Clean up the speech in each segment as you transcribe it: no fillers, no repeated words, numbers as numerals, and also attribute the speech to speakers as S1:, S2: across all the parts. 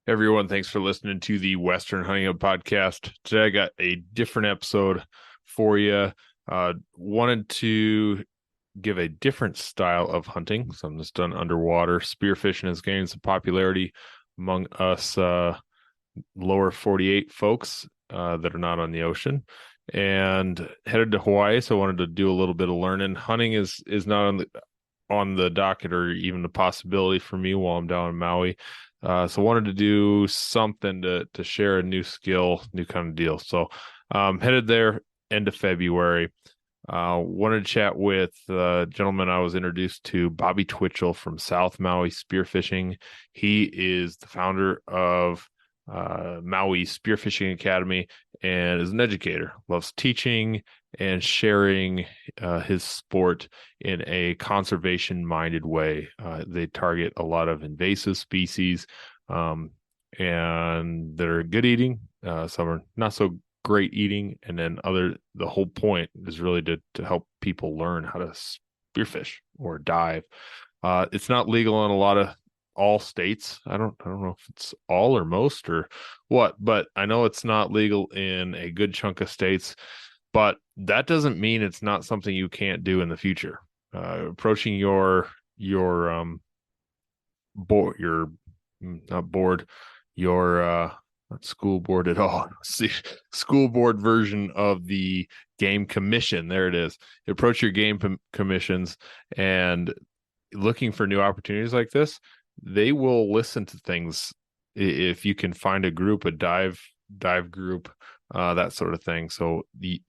S1: Everyone, thanks for listening to the Western Hunting Hub podcast. Today I got a different episode for you. Wanted to give a different style of hunting, something that's done underwater. Spearfishing is gaining some popularity among us lower 48 folks that are not on the ocean. And headed to Hawaii, so I wanted to do a little bit of learning. Hunting is not on the docket or even a possibility for me while I'm down in Maui. So I wanted to do something to share a new skill, new kind of deal. So headed there end of February. Wanted to chat with a gentleman I was introduced to, Bobby Twitchell from South Maui Spearfishing. He is the founder of Maui Spearfishing Academy and is an educator, loves teaching and sharing his sport in a conservation-minded way. They target a lot of invasive species and they're good eating. Some are not so great eating. And then the whole point is really to help people learn how to spearfish or dive. It's not legal in all states. I don't know if it's all or most or what, but I know it's not legal in a good chunk of states. But that doesn't mean it's not something you can't do in the future. Approaching your board, your not board, your not school board at all. See, school board version of the game commission. There it is. Approach your game commissions and looking for new opportunities like this. They will listen to things if you can find a group, a dive group, that sort of thing. So the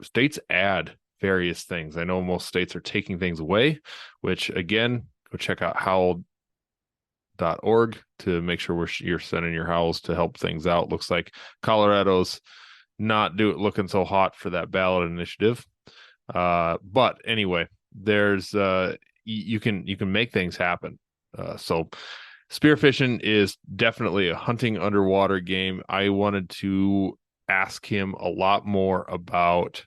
S1: states add various things. I know most states are taking things away, which again, go check out howl.org to make sure you're sending your howls to help things out. Looks like Colorado's not looking so hot for that ballot initiative. But anyway, there's you can make things happen. So spearfishing is definitely a hunting underwater game. I wanted to ask him a lot more about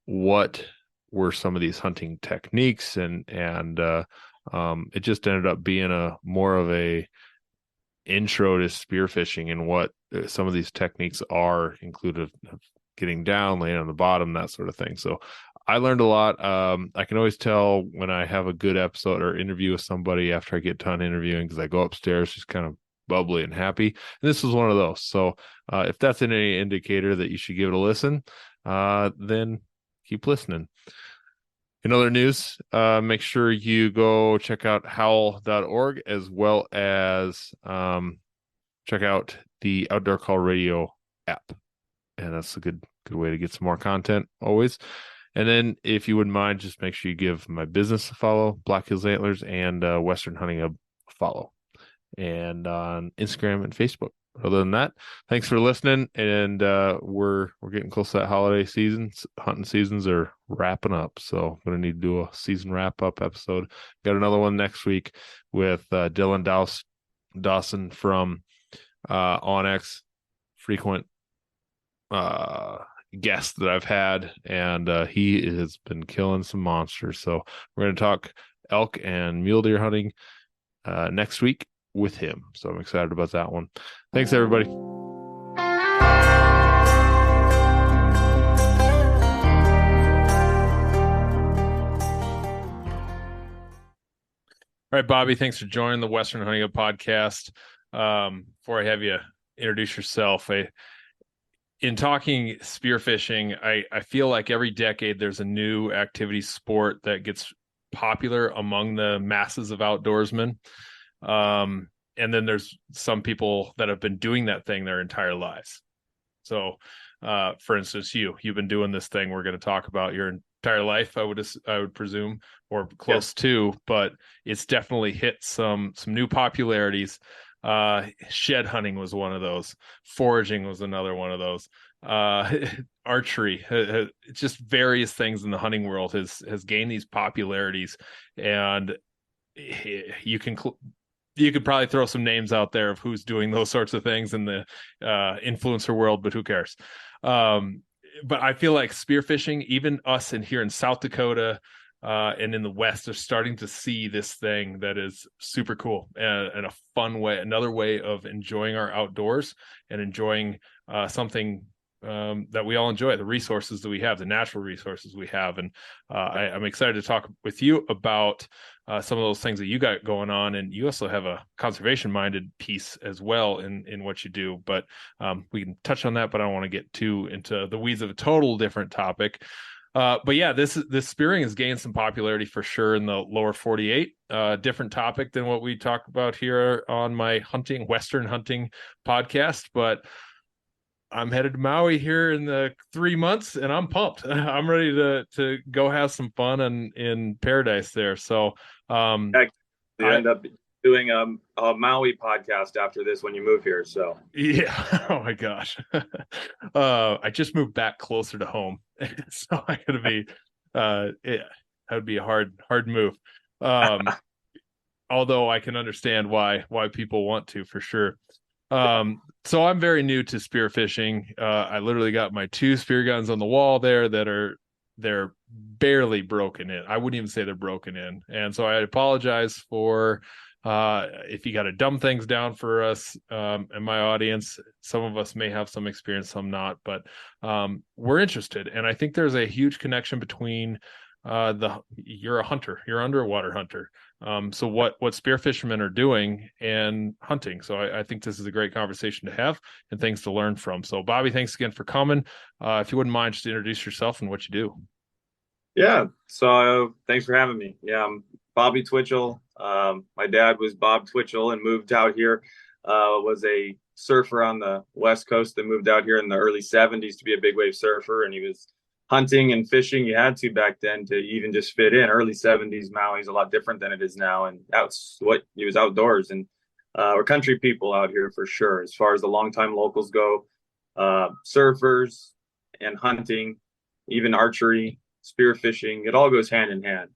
S1: what were some of these hunting techniques and it just ended up being more of a intro to spearfishing and what some of these techniques are, included getting down, laying on the bottom, that sort of thing. So I learned a lot. I can always tell when I have a good episode or interview with somebody after I get done interviewing, because I go upstairs just kind of bubbly and happy. And this was one of those. So if that's any indicator that you should give it a listen, then keep listening. In other news, make sure you go check out howl.org as well as check out the Outdoor Call Radio app. And that's a good way to get some more content always. And then if you wouldn't mind, just make sure you give my business a follow, Black Hills Antlers, and Western Hunting Hub a follow. And on Instagram and Facebook. Other than that, thanks for listening. And we're getting close to that holiday season. Hunting seasons are wrapping up. So I'm going to need to do a season wrap-up episode. Got another one next week with Dylan Dawson from Onyx, frequent guest that I've had, and he has been killing some monsters. So we're going to talk elk and mule deer hunting next week with him. So I'm excited about that one. Thanks, everybody. All right, Bobby, thanks for joining the Western Hunting Hub podcast. Before I have you introduce yourself, in talking spearfishing, I feel like every decade there's a new activity sport that gets popular among the masses of outdoorsmen. And then there's some people that have been doing that thing their entire lives. So, for instance, you've been doing this thing we're going to talk about your entire life, I would presume, or close to, but it's definitely hit some new popularities. Shed hunting was one of those. Foraging was another one of those. Archery, just various things in the hunting world has gained these popularities, and you could probably throw some names out there of who's doing those sorts of things in the influencer world, but who cares? But I feel like spearfishing, even us in here in South Dakota, and in the West, they're starting to see this thing that is super cool and a fun way, another way of enjoying our outdoors and enjoying something that we all enjoy, the resources that we have, the natural resources we have. And I'm excited to talk with you about some of those things that you got going on. And you also have a conservation minded piece as well in what you do, but we can touch on that, but I don't want to get too into the weeds of a total different topic. But yeah, this spearing has gained some popularity for sure in the lower 48. Different topic than what we talk about here on my Western hunting podcast. But I'm headed to Maui here in the 3 months, and I'm pumped. I'm ready to go have some fun in paradise there. So
S2: You end up doing a Maui podcast after this when you move here. So
S1: yeah. Oh my gosh. I just moved back closer to home. So I gotta be that would be a hard move. Although I can understand why people want to for sure. So I'm very new to spearfishing. I literally got my 2 spear guns on the wall there that they're barely broken in. I wouldn't even say they're broken in. And so I apologize for if you got to dumb things down for us and my audience. Some of us may have some experience, some not, but we're interested. And I think there's a huge connection between you're a hunter, you're an underwater hunter. So what spear fishermen are doing and hunting. So I think this is a great conversation to have and things to learn from. So Bobby, thanks again for coming. If you wouldn't mind, just introduce yourself and what you do.
S2: yeah, so thanks for having me. Yeah, I'm Bobby Twitchell. My dad was Bob Twitchell and moved out here. Was a surfer on the West Coast that moved out here in the early '70s to be a big wave surfer, and he was hunting and fishing. You had to back then to even just fit in. Early '70s Maui's a lot different than it is now, and that's what he was outdoors. And we're country people out here for sure. As far as the longtime locals go, surfers and hunting, even archery, spearfishing, it all goes hand in hand.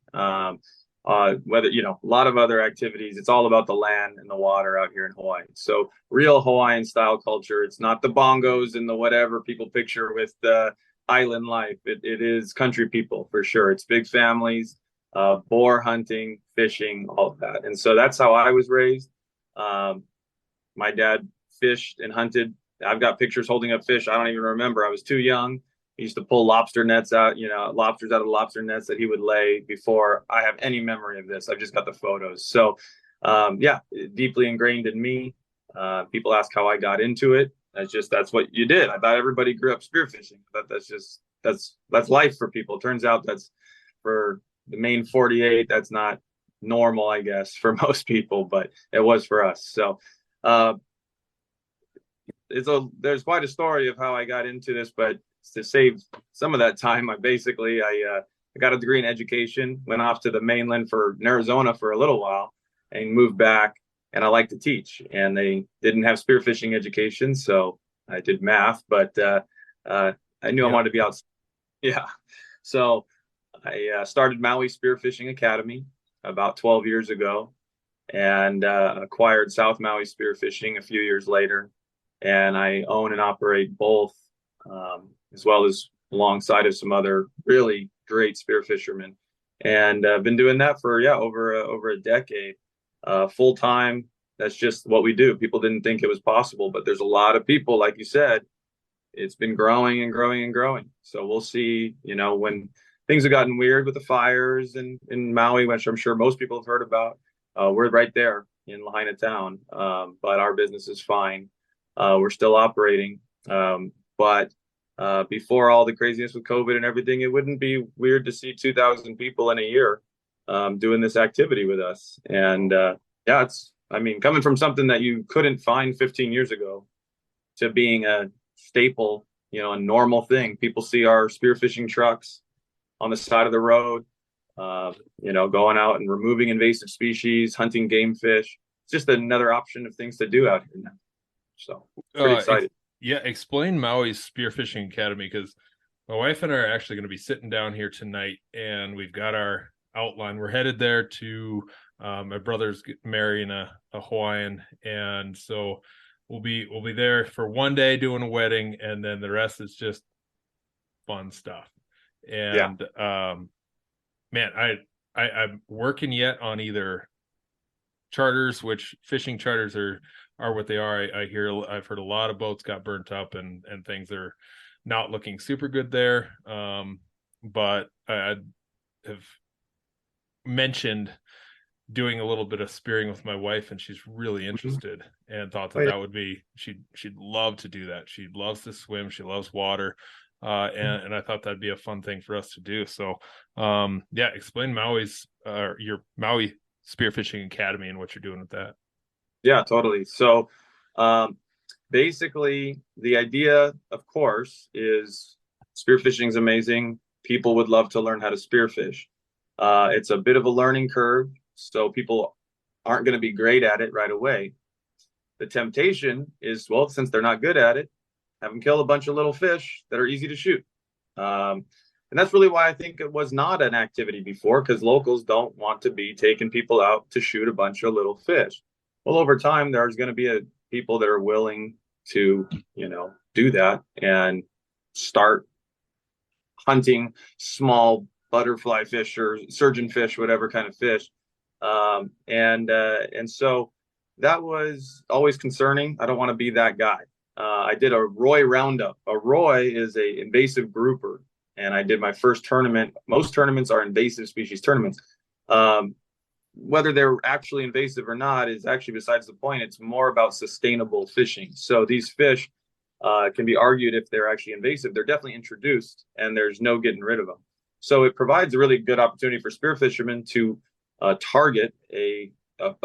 S2: Whether, a lot of other activities, it's all about the land and the water out here in Hawaii. So real Hawaiian style culture. It's not the bongos and the whatever people picture with the island life. It is country people for sure. It's big families, boar hunting, fishing, all of that. And so that's how I was raised. My dad fished and hunted. I've got pictures holding up fish I don't even remember. I was too young. He used to pull lobster nets out, lobsters out of lobster nets that he would lay before I have any memory of this. I've just got the photos. So, deeply ingrained in me. People ask how I got into it. That's what you did. I thought everybody grew up spearfishing. But that's life for people. Turns out that's for the main 48. That's not normal, I guess, for most people, but it was for us. So, there's quite a story of how I got into this, but to save some of that time, I got a degree in education, went off to the mainland in Arizona for a little while and moved back. And I like to teach, and they didn't have spearfishing education. So I did math, but I knew I wanted to be outside. Yeah. So I started Maui Spearfishing Academy about 12 years ago and acquired South Maui Spearfishing a few years later. And I own and operate both, as well as alongside of some other really great spear fishermen. And I've been doing that for, over a decade, full time. That's just what we do. People didn't think it was possible, but there's a lot of people, like you said, it's been growing and growing and growing. So we'll see, when things have gotten weird with the fires in Maui, which I'm sure most people have heard about, we're right there in Lahaina town. But our business is fine. We're still operating. But before all the craziness with COVID and everything, it wouldn't be weird to see 2,000 people in a year doing this activity with us. And coming from something that you couldn't find 15 years ago to being a staple, a normal thing. People see our spearfishing trucks on the side of the road, going out and removing invasive species, hunting game fish. It's just another option of things to do out here now. So pretty excited.
S1: Explain Maui's Spearfishing Academy, because my wife and I are actually going to be sitting down here tonight, and we've got our outline. We're headed there to my brother's marrying a Hawaiian, and so we'll be there for one day doing a wedding, and then the rest is just fun stuff. And man, I'm working yet on either charters, which fishing charters are what they are. I've heard a lot of boats got burnt up and things are not looking super good there. But I have mentioned doing a little bit of spearing with my wife, and she's really interested and thought
S2: Oh,
S1: that
S2: yeah.
S1: that would be she'd love to do that. She loves to swim, she loves water, and I thought that'd be a fun thing for us to do. So yeah, explain Maui's your Maui Spearfishing Academy and what you're doing with that.
S2: Yeah, totally. So basically, the idea, of course, is spearfishing is amazing. People would love to learn how to spearfish. It's a bit of a learning curve, so people aren't going to be great at it right away. The temptation is, well, since they're not good at it, have them kill a bunch of little fish that are easy to shoot. And that's really why I think it was not an activity before, because locals don't want to be taking people out to shoot a bunch of little fish. Well, over time, there's going to be people that are willing to, do that and start hunting small butterfly fish or surgeon fish, whatever kind of fish. And so that was always concerning. I don't want to be that guy. I did a Roy roundup. A Roy is a invasive grouper, and I did my first tournament. Most tournaments are invasive species tournaments. Whether they're actually invasive or not is actually besides the point. It's more about sustainable fishing. So these fish can be argued if they're actually invasive. They're definitely introduced, and there's no getting rid of them. So it provides a really good opportunity for spear fishermen to target a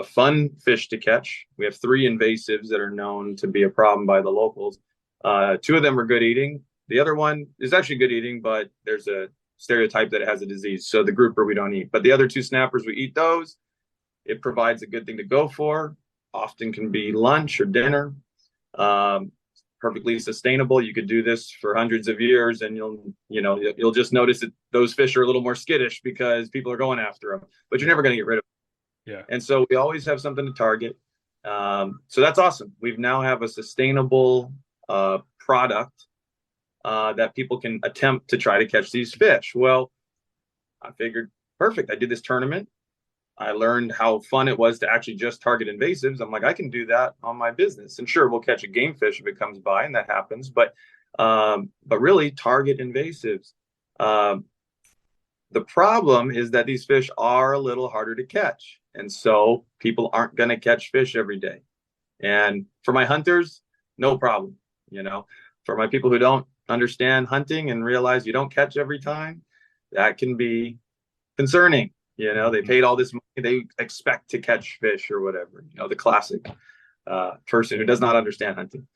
S2: fun fish to catch. We have 3 invasives that are known to be a problem by the locals. 2 of them are good eating. The other one is actually good eating, but there's a stereotype that it has a disease. So the grouper we don't eat. But the other 2 snappers, we eat those. It provides a good thing to go for. Often can be lunch or dinner. Perfectly sustainable. You could do this for hundreds of years, and you'll just notice that those fish are a little more skittish because people are going after them. But you're never going to get rid of them.
S1: Yeah.
S2: And so we always have something to target. So that's awesome. We've now have a sustainable product that people can attempt to try to catch these fish. Well, I figured, perfect. I did this tournament. I learned how fun it was to actually just target invasives. I'm like, I can do that on my business. And sure, we'll catch a game fish if it comes by, and that happens. But really target invasives. The problem is that these fish are a little harder to catch. And so people aren't going to catch fish every day. And for my hunters, no problem. For my people who don't understand hunting and realize you don't catch every time, that can be concerning. They paid all this money, they expect to catch fish or whatever, the classic person who does not understand hunting.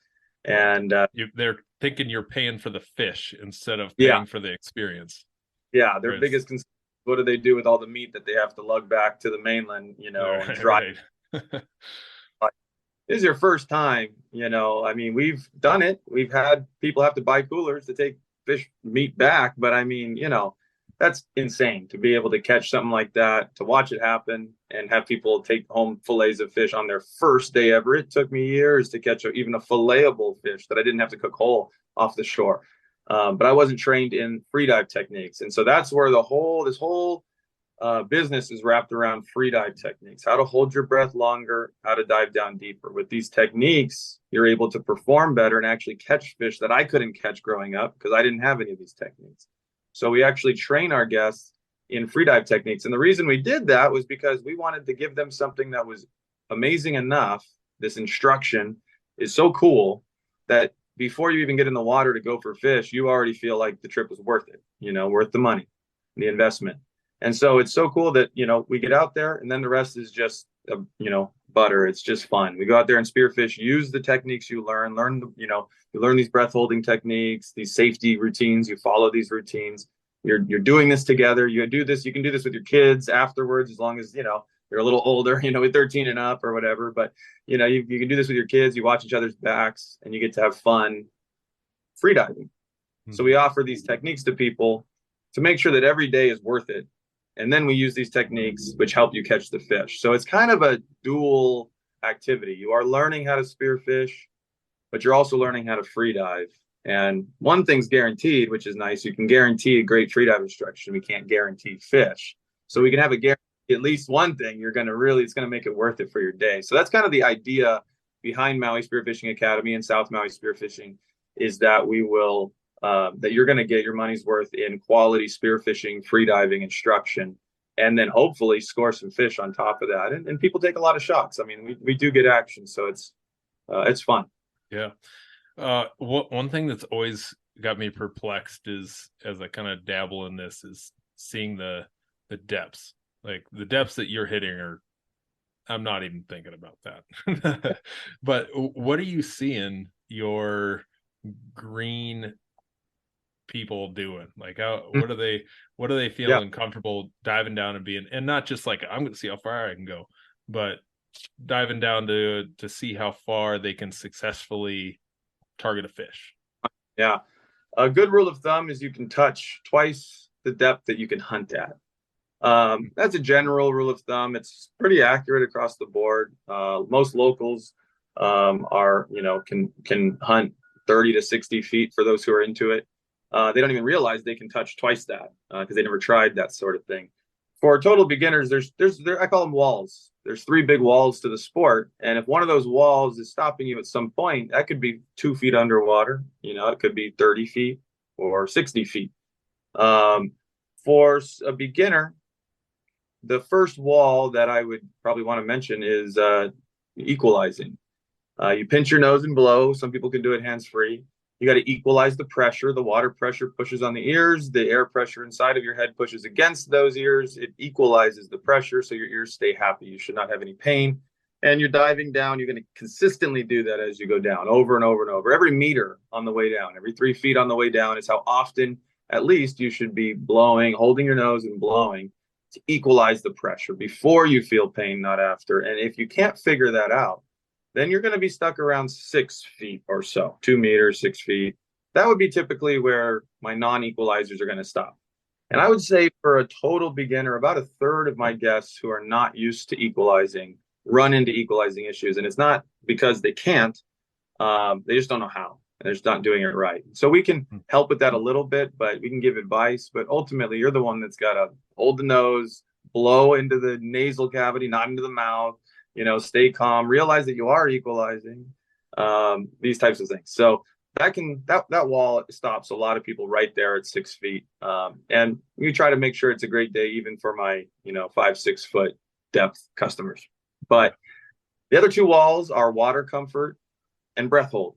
S2: And
S1: they're thinking you're paying for the fish instead of paying for the experience.
S2: Yeah, their biggest concern, what do they do with all the meat that they have to lug back to the mainland, and dry. Right. This is your first time, I mean, we've done it. We've had people have to buy coolers to take fish meat back, but I mean, that's insane to be able to catch something like that, to watch it happen and have people take home fillets of fish on their first day ever. It took me years to catch even a filletable fish that I didn't have to cook whole off the shore. But I wasn't trained in free dive techniques. And so that's where this whole business is wrapped around free dive techniques, how to hold your breath longer, how to dive down deeper. With these techniques, you're able to perform better and actually catch fish that I couldn't catch growing up because I didn't have any of these techniques. So we actually train our guests in free dive techniques. And the reason we did that was because we wanted to give them something that was amazing enough. This instruction is so cool that before you even get in the water to go for fish, you already feel like the trip was worth it, worth the money, the investment. And so it's so cool that, we get out there and then the rest is just, butter. It's just fun. We go out there and spearfish, use the techniques you you learn these breath holding techniques, these safety routines, you follow these routines. You're doing this together. You can do this with your kids afterwards, as long as, you're a little older, with 13 and up or whatever. But, you can do this with your kids. You watch each other's backs and you get to have fun free diving. Mm-hmm. So we offer these techniques to people to make sure that every day is worth it. And then we use these techniques which help you catch the fish. So it's kind of a dual activity. You are learning how to spearfish, but you're also learning how to free dive. And one thing's guaranteed, which is nice. You can guarantee a great free dive instruction. We can't guarantee fish. So we can have a guarantee at least one thing you're going to really, it's going to make it worth it for your day. So that's kind of the idea behind Maui Spearfishing Academy and South Maui Spearfishing, is that we will, that you're going to get your money's worth in quality spearfishing, freediving instruction, and then hopefully score some fish on top of that. And people take a lot of shots. I mean, we do get action, so it's fun.
S1: Yeah. One thing that's always got me perplexed is, as I kind of dabble in this, is seeing the depths. Like the depths that you're hitting are, I'm not even thinking about that. But what are you seeing your green people doing? Like what are they feeling comfortable diving down and being, and not just like, I'm going to see how far I can go, but diving down to see how far they can successfully target a fish?
S2: Yeah. A good rule of thumb is you can touch twice the depth that you can hunt at. That's a general rule of thumb. It's pretty accurate across the board. Most locals are, can hunt 30 to 60 feet for those who are into it. They don't even realize they can touch twice that because they never tried that sort of thing. For total beginners, there's I call them walls. There's 3 big walls to the sport, and if one of those walls is stopping you at some point, that could be 2 feet underwater. It could be 30 feet or 60 feet. For a beginner, the first wall that I would probably want to mention is equalizing. You pinch your nose and blow. Some people can do it hands-free. You got to equalize the pressure. The water pressure pushes on the ears. The air pressure inside of your head pushes against those ears. It equalizes the pressure so your ears stay happy. You should not have any pain. And you're diving down. You're going to consistently do that as you go down, over and over and over. Every meter on the way down, every 3 feet on the way down is how often, at least, you should be blowing, holding your nose and blowing to equalize the pressure before you feel pain, not after. And if you can't figure that out, then you're going to be stuck around 6 feet or so, 2 meters, 6 feet. That would be typically where my non-equalizers are going to stop. And I would say for a total beginner, about a third of my guests who are not used to equalizing run into equalizing issues. And it's not because they can't, they just don't know how. And they're just not doing it right. So we can help with that a little bit, but we can give advice. But ultimately, you're the one that's got to hold the nose, blow into the nasal cavity, not into the mouth, stay calm, realize that you are equalizing, these types of things. So that wall stops a lot of people right there at 6 feet. And we try to make sure it's a great day, even for my, 5-6 foot depth customers. But the other 2 walls are water comfort and breath hold.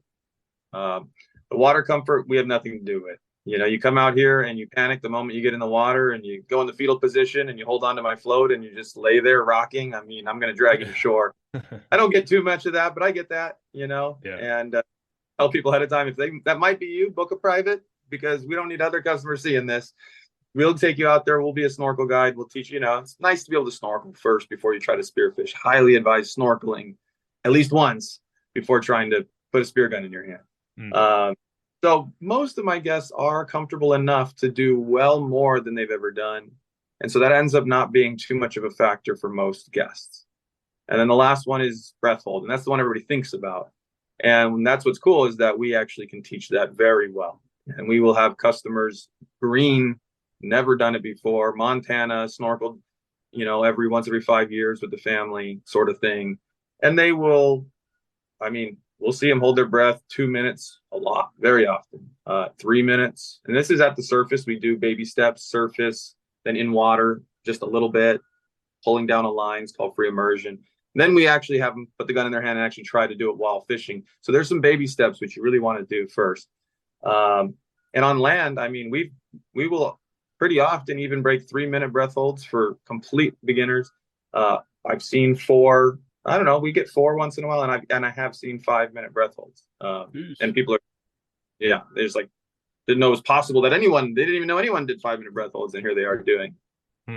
S2: The water comfort, we have nothing to do with. You come out here and you panic the moment you get in the water, and you go in the fetal position and you hold on to my float and you just lay there rocking. I mean, I'm going to drag you to shore. I don't get too much of that, but I get that, and tell people ahead of time, if that might be you, book a private, because we don't need other customers seeing this. We'll take you out there. We'll be a snorkel guide. We'll teach you, it's nice to be able to snorkel first before you try to spearfish. Highly advise snorkeling at least once before trying to put a spear gun in your hand. So most of my guests are comfortable enough to do well more than they've ever done. And so that ends up not being too much of a factor for most guests. And then the last one is breath hold. And that's the one everybody thinks about. And that's what's cool, is that we actually can teach that very well. And we will have customers, green, never done it before, Montana, snorkeled, every 5 years with the family sort of thing. And they will, we'll see them hold their breath 2 minutes a lot, very often, 3 minutes. And this is at the surface. We do baby steps, surface, then in water, just a little bit, pulling down a line. It's called free immersion. And then we actually have them put the gun in their hand and actually try to do it while fishing. So there's some baby steps, which you really want to do first. And on land, we will pretty often even break 3-minute breath holds for complete beginners. I've seen 4. I don't know. We get 4 once in a while, and I have seen 5-minute breath holds. And people are, they just didn't know it was possible that they didn't even know anyone did 5-minute breath holds, and here they are doing.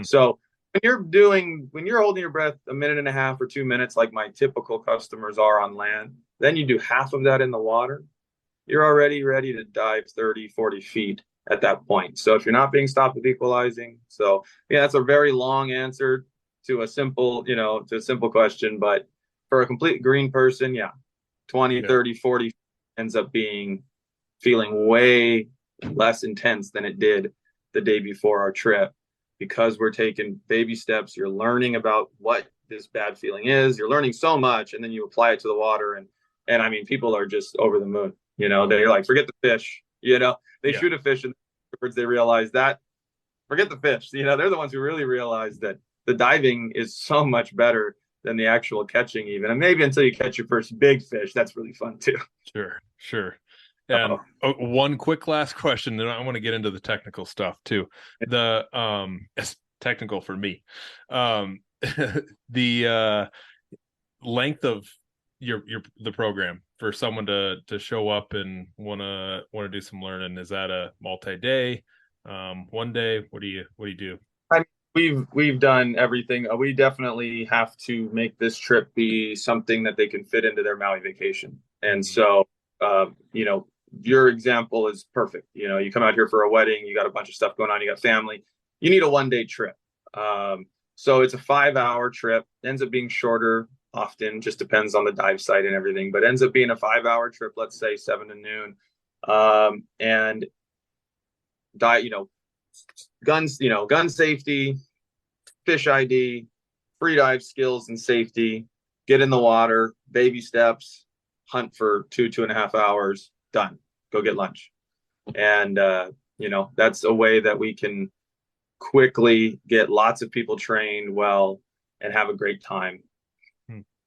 S2: So when you're holding your breath a minute and a half or 2 minutes, like my typical customers are on land, then you do half of that in the water, you're already ready to dive 30, 40 feet at that point. So if you're not being stopped with equalizing, that's a very long answer to a simple, question. But for a complete green person, 20, 30, 40 ends up feeling way less intense than it did the day before our trip. because we're taking baby steps. You're learning about what this bad feeling is. You're learning so much, and then you apply it to the water, and I mean, people are just over the moon. You know, they're like, forget the fish. You know, they
S1: Yeah.
S2: shoot a fish, and afterwards they realize that forget the fish. You know, they're the ones who really realize that the diving is so much better than the actual catching, even. And maybe until you catch your first big fish, that's really fun too.
S1: Sure, sure. And one quick last question, then I want to get into the technical stuff too. It's technical for me. The length of the program for someone to show up and want to do some learning, is that a multi-day, one day? What do you do?
S2: I mean, we've done everything. We definitely have to make this trip be something that they can fit into their Maui vacation. And so, you know, your example is perfect. You know, you come out here for a wedding, you got a bunch of stuff going on, you got family, you need a 1 day trip. So it's a 5 hour trip, ends up being shorter often, just depends on the dive site and everything, but ends up being a 5 hour trip, let's say 7 to noon. And dive, gun safety, fish ID, free dive skills and safety, get in the water, baby steps, hunt for 2.5 hours, done. Go get lunch. And, that's a way that we can quickly get lots of people trained well and have a great time.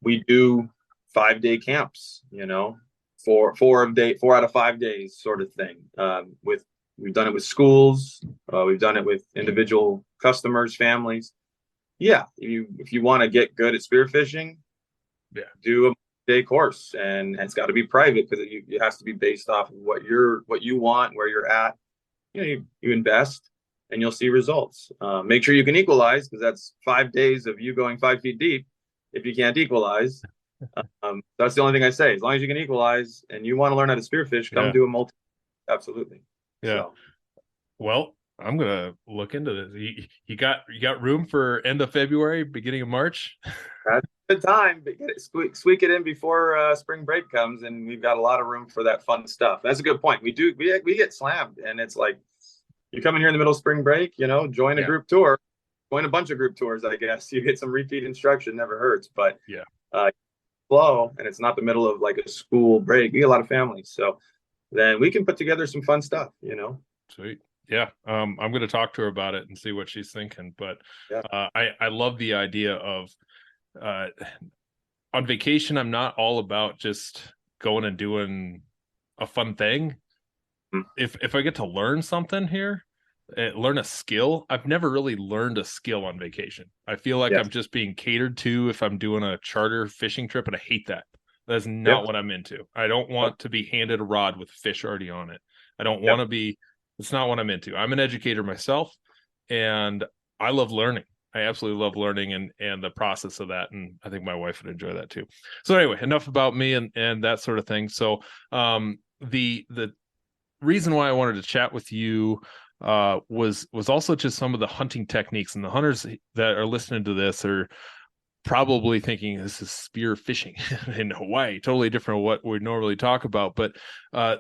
S2: We do 5 day camps, four out of 5 days sort of thing. We've done it with schools. We've done it with individual customers, families. Yeah, if you want to get good at spearfishing, do a day course, and it's got to be private because it has to be based off of what you want, where you're at. You invest, and you'll see results. Make sure you can equalize, because that's 5 days of you going 5 feet deep. If you can't equalize, that's the only thing I say. As long as you can equalize and you want to learn how to spearfish, come do a multi. Absolutely.
S1: Yeah. So. Well, I'm gonna look into this. You got room for end of February, beginning of March?
S2: That's a good time. Squeak it in before spring break comes, and we've got a lot of room for that fun stuff. That's a good point. We get slammed, and it's like you come in here in the middle of spring break, join a group tour, join a bunch of group tours. I guess you get some repeat instruction, never hurts. But flow, and it's not the middle of like a school break. We get a lot of families, so then we can put together some fun stuff.
S1: Sweet. Yeah. I'm going to talk to her about it and see what she's thinking. But I love the idea of on vacation, I'm not all about just going and doing a fun thing. If I get to learn something here, learn a skill. I've never really learned a skill on vacation. I feel like I'm just being catered to if I'm doing a charter fishing trip, and I hate that. That's not what I'm into. I don't want to be handed a rod with fish already on it. I don't want to be. It's not what I'm into. I'm an educator myself, and I love learning. I absolutely love learning and the process of that, and I think my wife would enjoy that too. So anyway, enough about me and that sort of thing. So the reason why I wanted to chat with you was also just some of the hunting techniques, and the hunters that are listening to this are probably thinking this is spear fishing in Hawaii, totally different from what we normally talk about. But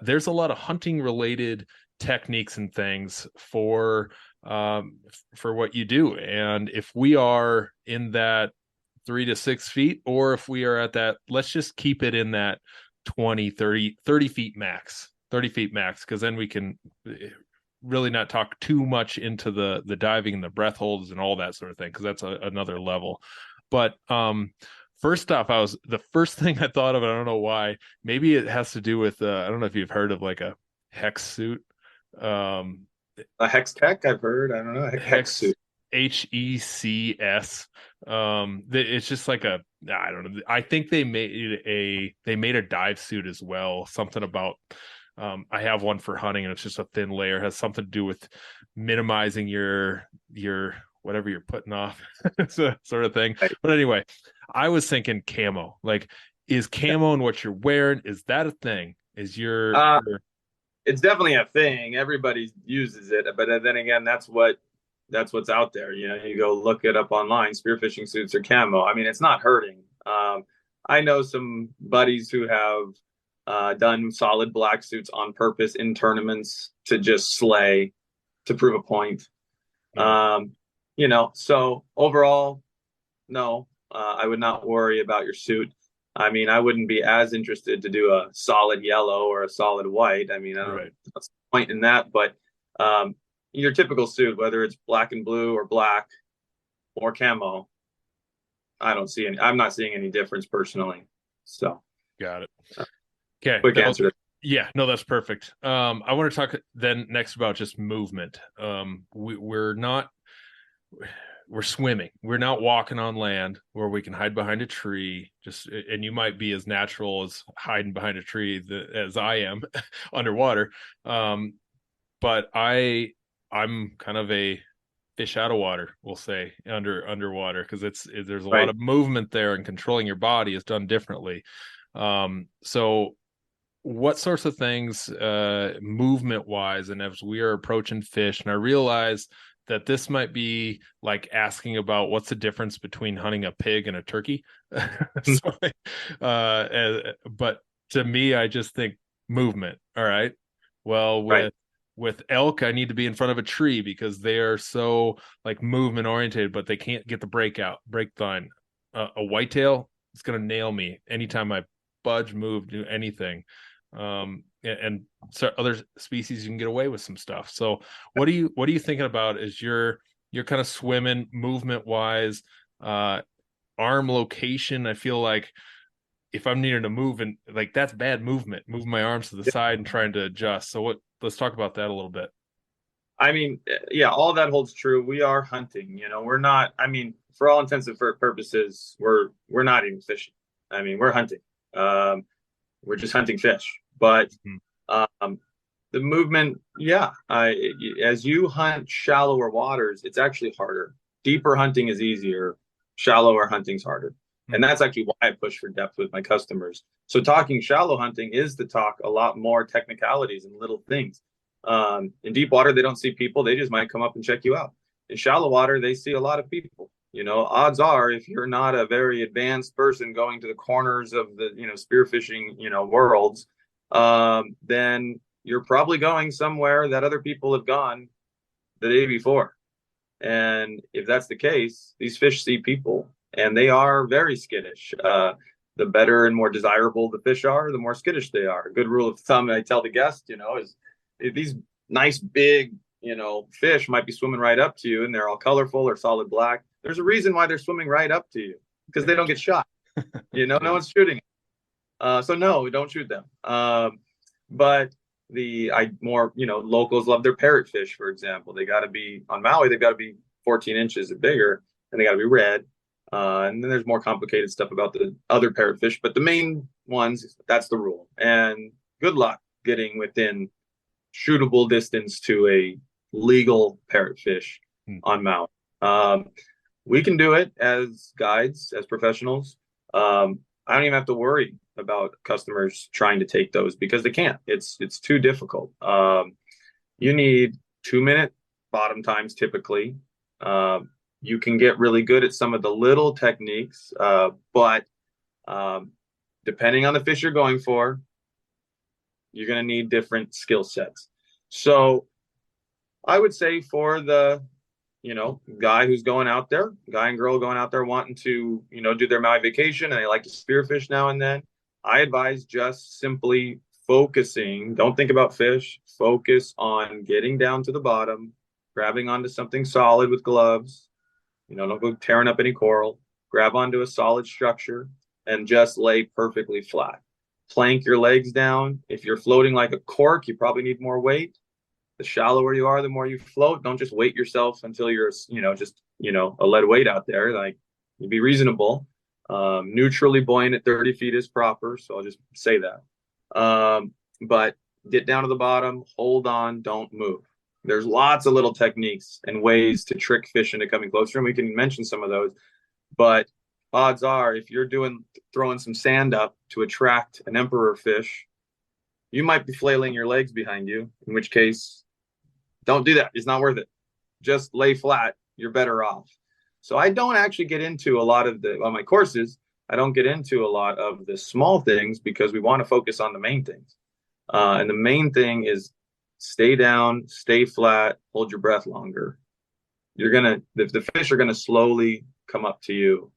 S1: there's a lot of hunting related techniques and things for what you do. And if we are in that 3 to 6 feet, or if we are at that, let's just keep it in that 20, 30 feet max, because then we can really not talk too much into the diving and the breath holds and all that sort of thing, because that's another level. But first off, the first thing I thought of, I don't know why, maybe it has to do with I don't know if you've heard of like a hex suit.
S2: A hex tech, I've heard. I don't know. Hex suit.
S1: HECS. It's just like I don't know. I think they made a dive suit as well. Something about I have one for hunting, and it's just a thin layer. It has something to do with minimizing your whatever you're putting off, sort of thing. But anyway, I was thinking camo. Like, is camo and what you're wearing, is that a thing? Is your
S2: it's definitely a thing. Everybody uses it, but then again, that's what's out there. You go look it up online. Spearfishing suits are camo. I mean, it's not hurting. I know some buddies who have done solid black suits on purpose in tournaments to just slay, to prove a point. So overall, no, I would not worry about your suit. I mean, I wouldn't be as interested to do a solid yellow or a solid white. I mean, I don't
S1: Right.
S2: know what's the point in that, but um, your typical suit, whether it's black and blue or black or camo, I'm not seeing any difference personally. So,
S1: Got it. Okay.
S2: quick answer.
S1: Yeah, no, that's perfect. I want to talk then next about just movement. We're swimming. We're not walking on land where we can hide behind a tree. And you might be as natural as hiding behind a tree as I am underwater. But I'm kind of a fish out of water, we'll say, underwater, because there's a lot
S2: Right.
S1: of movement there, and controlling your body is done differently. So what sorts of things movement wise, and as we are approaching fish, and I realize that this might be like asking about what's the difference between hunting a pig and a turkey. So, but to me, I just think movement. All right, well,
S2: Right.
S1: with elk, I need to be in front of a tree because they are so like movement oriented, but they can't get the break line. A whitetail is going to nail me anytime I budge, move, do anything. And so other species you can get away with some stuff. So what are you thinking about as you're kind of swimming movement wise, arm location? I feel like if I'm needing to move, and like that's bad movement, moving my arms to the side and trying to adjust. So let's talk about that a little bit.
S2: I mean, yeah, all that holds true. We are hunting. We're not. I mean, for all intents and purposes, we're not even fishing. I mean, we're hunting. Um, we're just hunting fish. But
S1: Mhm.
S2: um, the movement, yeah, as you hunt shallower waters, it's actually harder. Deeper hunting is easier. Shallower hunting's harder. And that's actually why I push for depth with my customers. So talking shallow hunting is to talk a lot more technicalities and little things. In deep water, they don't see people. They just might come up and check you out. In shallow water, they see a lot of people. Odds are, if you're not a very advanced person going to the corners of the, spearfishing, worlds, then you're probably going somewhere that other people have gone the day before. And if that's the case, these fish see people and they are very skittish. The better and more desirable the fish are, the more skittish they are. A good rule of thumb I tell the guest, is if these nice big, fish might be swimming right up to you and they're all colorful or solid black. There's a reason why they're swimming right up to you because they don't get shot. No one's shooting. So no, we don't shoot them. But locals love their parrotfish, for example. They got to be on Maui. They've got to be 14 inches or bigger, and they got to be red. And then there's more complicated stuff about the other parrotfish, but the main ones, that's the rule. And good luck getting within shootable distance to a legal parrotfish on Maui. We can do it as guides, as professionals. I don't even have to worry about customers trying to take those because they can't. It's too difficult. You need 2-minute bottom times typically. You can get really good at some of the little techniques, but depending on the fish you're going for, you're going to need different skill sets. So I would say for the guy who's going out there, guy and girl going out there wanting to, do their Maui vacation and they like to spearfish now and then, I advise just simply focusing. Don't think about fish. Focus on getting down to the bottom, grabbing onto something solid with gloves. Don't go tearing up any coral. Grab onto a solid structure and just lay perfectly flat. Plank your legs down. If you're floating like a cork, you probably need more weight. The shallower you are, the more you float. Don't just weight yourself until you're, a lead weight out there. Like, you be reasonable. Neutrally buoyant at 30 feet is proper. So I'll just say that. But get down to the bottom, hold on, don't move. There's lots of little techniques and ways to trick fish into coming closer, and we can mention some of those. But odds are, if you're throwing some sand up to attract an emperor fish, you might be flailing your legs behind you, in which case, don't do that. It's not worth it. Just lay flat. You're better off. So I don't actually get into a lot of on my courses, I don't get into a lot of the small things because we want to focus on the main things. And the main thing is stay down, stay flat, hold your breath longer. the fish are gonna slowly come up to you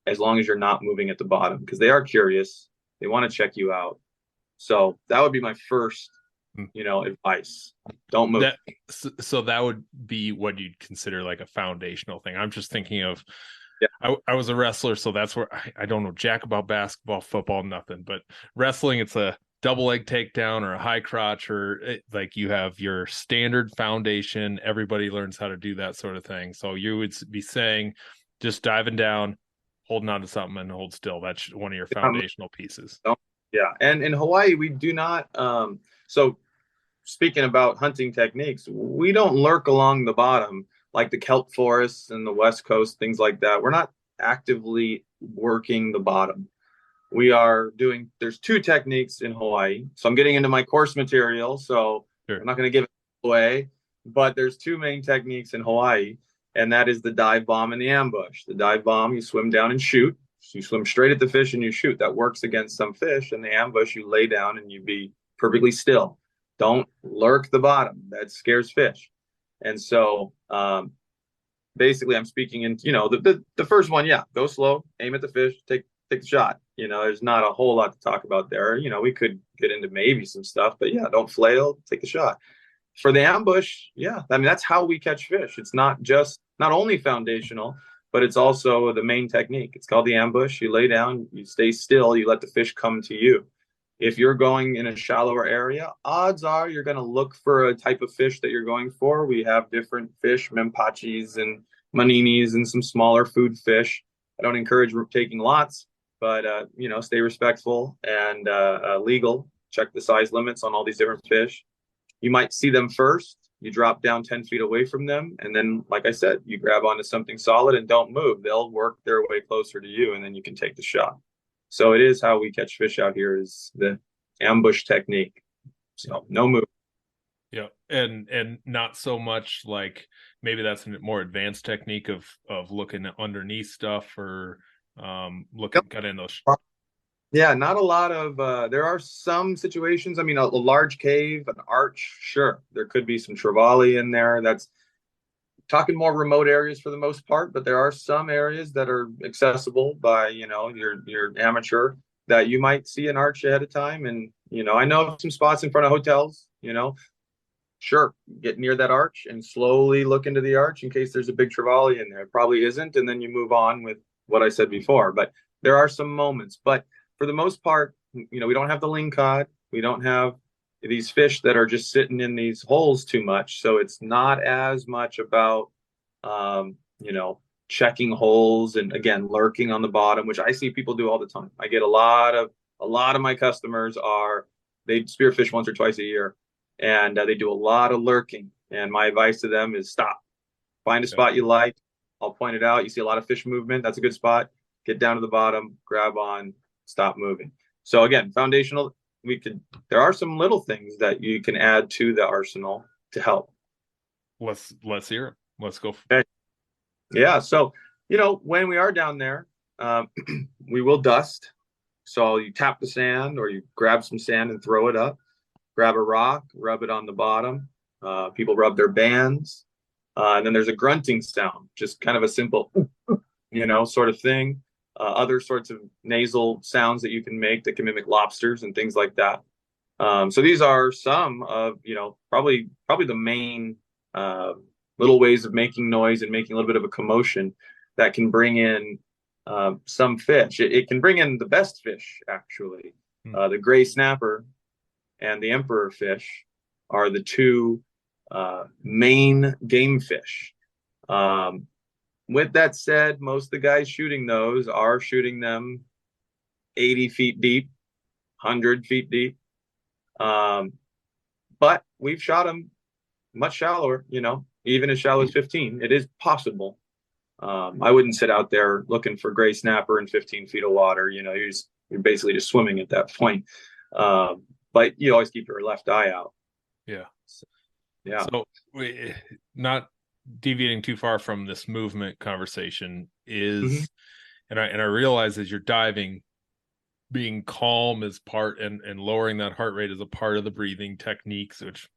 S2: as long as you're not moving at the bottom because they are curious. They want to check you out. So that would be my first, advice. Don't move.
S1: So that would be what you'd consider like a foundational thing. I'm just thinking of,
S2: Yeah.
S1: I was a wrestler, so that's where I don't know jack about basketball, football, nothing. But wrestling, it's a double leg takedown or a high crotch, or like you have your standard foundation. Everybody learns how to do that sort of thing. So you would be saying, just diving down, holding on to something, and hold still. That's one of your foundational pieces.
S2: Yeah, and in Hawaii we do not. So speaking about hunting techniques, we don't lurk along the bottom like the kelp forests and the West Coast, things like that. We're not actively working the bottom. There's two techniques in Hawaii. So I'm getting into my course material, so
S1: Sure.
S2: I'm not going to give it away, but there's two main techniques in Hawaii, and that is the dive bomb and the ambush. The dive bomb, you swim down and shoot. So you swim straight at the fish and you shoot. That works against some fish. And the ambush, you lay down and you be perfectly still. Don't lurk the bottom. That scares fish. And so basically I'm speaking in, the first one, yeah, go slow, aim at the fish, take the shot. There's not a whole lot to talk about there. We could get into maybe some stuff, but yeah, don't flail, take the shot. For the ambush, yeah, I mean, that's how we catch fish. It's not only foundational, but it's also the main technique. It's called the ambush. You lay down, you stay still, you let the fish come to you. If you're going in a shallower area, odds are you're going to look for a type of fish that you're going for. We have different fish, mempachis and maninis and some smaller food fish. I don't encourage taking lots, but stay respectful and legal. Check the size limits on all these different fish. You might see them first. You drop down 10 feet away from them. And then, like I said, you grab onto something solid and don't move. They'll work their way closer to you, and then you can take the shot. So it is how we catch fish out here is the ambush technique. So no move.
S1: Yeah. And not so much like maybe that's a more advanced technique of looking underneath stuff or looking kind of in those.
S2: Yeah, not a lot of there are some situations. I mean, a large cave, an arch, sure. There could be some trevally in there. That's talking more remote areas for the most part, but there are some areas that are accessible by, your amateur that you might see an arch ahead of time. And, I know some spots in front of hotels, sure, get near that arch and slowly look into the arch in case there's a big trevally in there. It probably isn't. And then you move on with what I said before, but there are some moments, but for the most part, we don't have the lingcod. We don't have these fish that are just sitting in these holes too much. So it's not as much about, checking holes and again, lurking on the bottom, which I see people do all the time. I get a lot of my customers they spearfish once or twice a year and they do a lot of lurking. And my advice to them is stop, find a spot you like. I'll point it out. You see a lot of fish movement. That's a good spot. Get down to the bottom, grab on, stop moving. So again, foundational, there are some little things that you can add to the arsenal to help.
S1: Let's hear it. Let's go.
S2: Okay. Yeah. So, when we are down there, we will dust. So you tap the sand or you grab some sand and throw it up, grab a rock, rub it on the bottom. People rub their bands. And then there's a grunting sound, just kind of a simple, sort of thing. Other sorts of nasal sounds that you can make that can mimic lobsters and things like that. So these are some of, probably the main little ways of making noise and making a little bit of a commotion that can bring in some fish. It can bring in the best fish, actually. The gray snapper and the emperor fish are the two main game fish. With that said, most of the guys shooting those are shooting them 80 feet deep, 100 feet deep. But we've shot them much shallower, even as shallow as 15. It is possible. I wouldn't sit out there looking for gray snapper in 15 feet of water. You're basically just swimming at that point. But you always keep your left eye out.
S1: Yeah.
S2: Yeah.
S1: So not deviating too far from this movement conversation is, and I realize as you're diving, being calm is part and lowering that heart rate is a part of the breathing techniques, which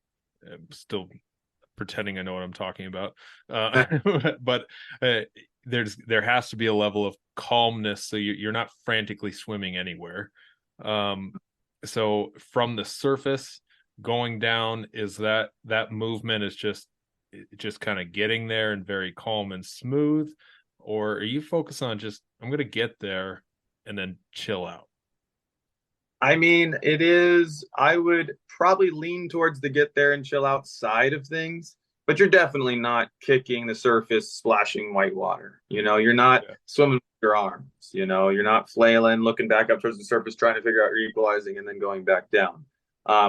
S1: I'm still pretending I know what I'm talking about. But there has to be a level of calmness, so you're not frantically swimming anywhere. So from the surface going down, is that movement is just kind of getting there and very calm and smooth, or are you focused on just, I'm going to get there and then chill out?
S2: I mean, it is, I would probably lean towards the get there and chill out side of things, but you're definitely not kicking the surface, splashing white water. You're not swimming with your arms, you're not flailing, looking back up towards the surface, trying to figure out your equalizing and then going back down.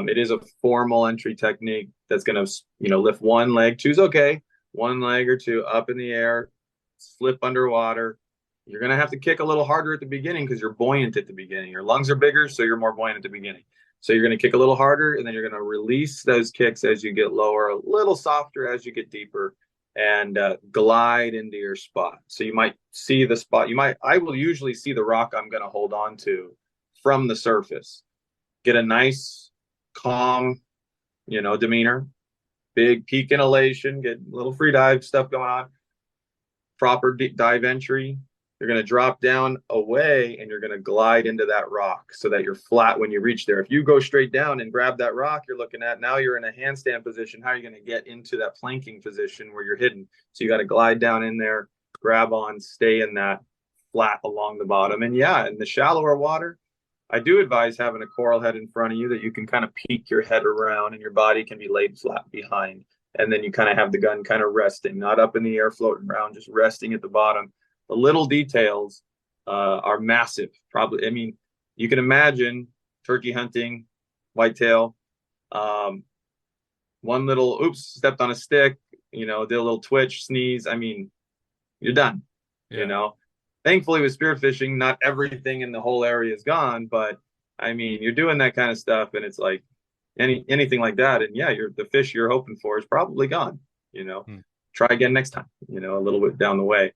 S2: It is a formal entry technique that's going to, lift one leg, two's okay, one leg or two up in the air, slip underwater. You're going to have to kick a little harder at the beginning because you're buoyant at the beginning. Your lungs are bigger, so you're more buoyant at the beginning. So you're going to kick a little harder, and then you're going to release those kicks as you get lower, a little softer as you get deeper, and glide into your spot. So you might see the spot. I will usually see the rock I'm going to hold on to from the surface. Get a nice, calm, demeanor, big peak inhalation, get a little free dive stuff going on, proper dive entry. You're going to drop down away and you're going to glide into that rock so that you're flat when you reach there. If you go straight down and grab that rock you're looking at, now you're in a handstand position. How are you going to get into that planking position where you're hidden? So you got to glide down in there, grab on, stay in that flat along the bottom. And yeah, in the shallower water, I do advise having a coral head in front of you that you can kind of peek your head around and your body can be laid flat behind. And then you kind of have the gun kind of resting, not up in the air, floating around, just resting at the bottom. The little details are massive. Probably, I mean, you can imagine turkey hunting, whitetail. One little, oops, stepped on a stick, did a little twitch, sneeze. I mean, you're done, Thankfully with spearfishing, not everything in the whole area is gone, but I mean, you're doing that kind of stuff and it's like anything like that. And yeah, the fish you're hoping for is probably gone, Try again next time, a little bit down the way.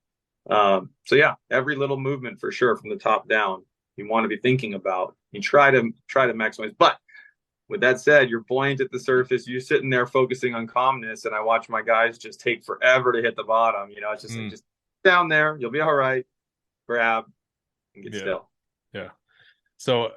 S2: So yeah, every little movement for sure from the top down, you want to be thinking about. You try to maximize. But with that said, you're buoyant at the surface. You're sitting there focusing on calmness, and I watch my guys just take forever to hit the bottom. It's just like, just down there, you'll be all right. Grab and get still.
S1: Yeah. So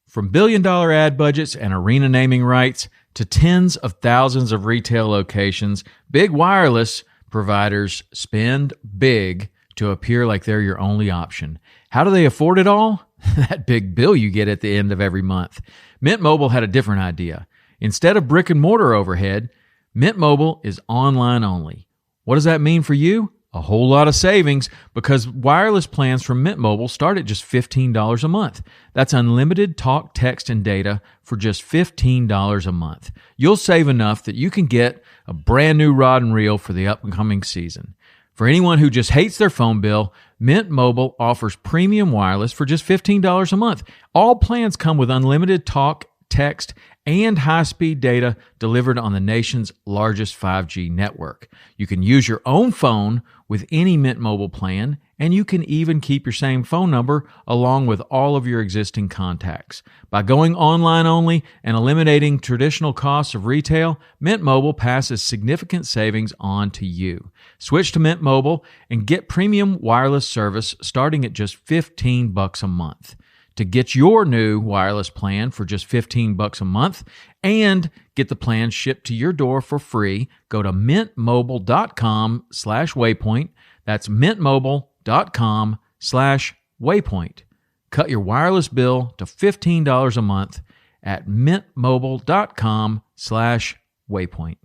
S3: from billion-dollar ad budgets and arena naming rights to tens of thousands of retail locations, Big Wireless providers spend big to appear like they're your only option. How do they afford it all? That big bill you get at the end of every month. Mint Mobile had a different idea. Instead of brick and mortar overhead, Mint Mobile is online only. What does that mean for you? A whole lot of savings, because wireless plans from Mint Mobile start at just $15 a month. That's unlimited talk, text, and data for just $15 a month. You'll save enough that you can get a brand new rod and reel for the upcoming season. For anyone who just hates their phone bill, Mint Mobile offers premium wireless for just $15 a month. All plans come with unlimited talk, text, and high-speed data delivered on the nation's largest 5G network. You can use your own phone with any Mint Mobile plan, and you can even keep your same phone number along with all of your existing contacts. By going online only and eliminating traditional costs of retail, Mint Mobile passes significant savings on to you. Switch to Mint Mobile and get premium wireless service starting at just $15 a month. To get your new wireless plan for just $15 a month and get the plan shipped to your door for free, go to mintmobile.com/waypoint. That's mintmobile.com/waypoint. Cut your wireless bill to $15 a month at mintmobile.com/waypoint.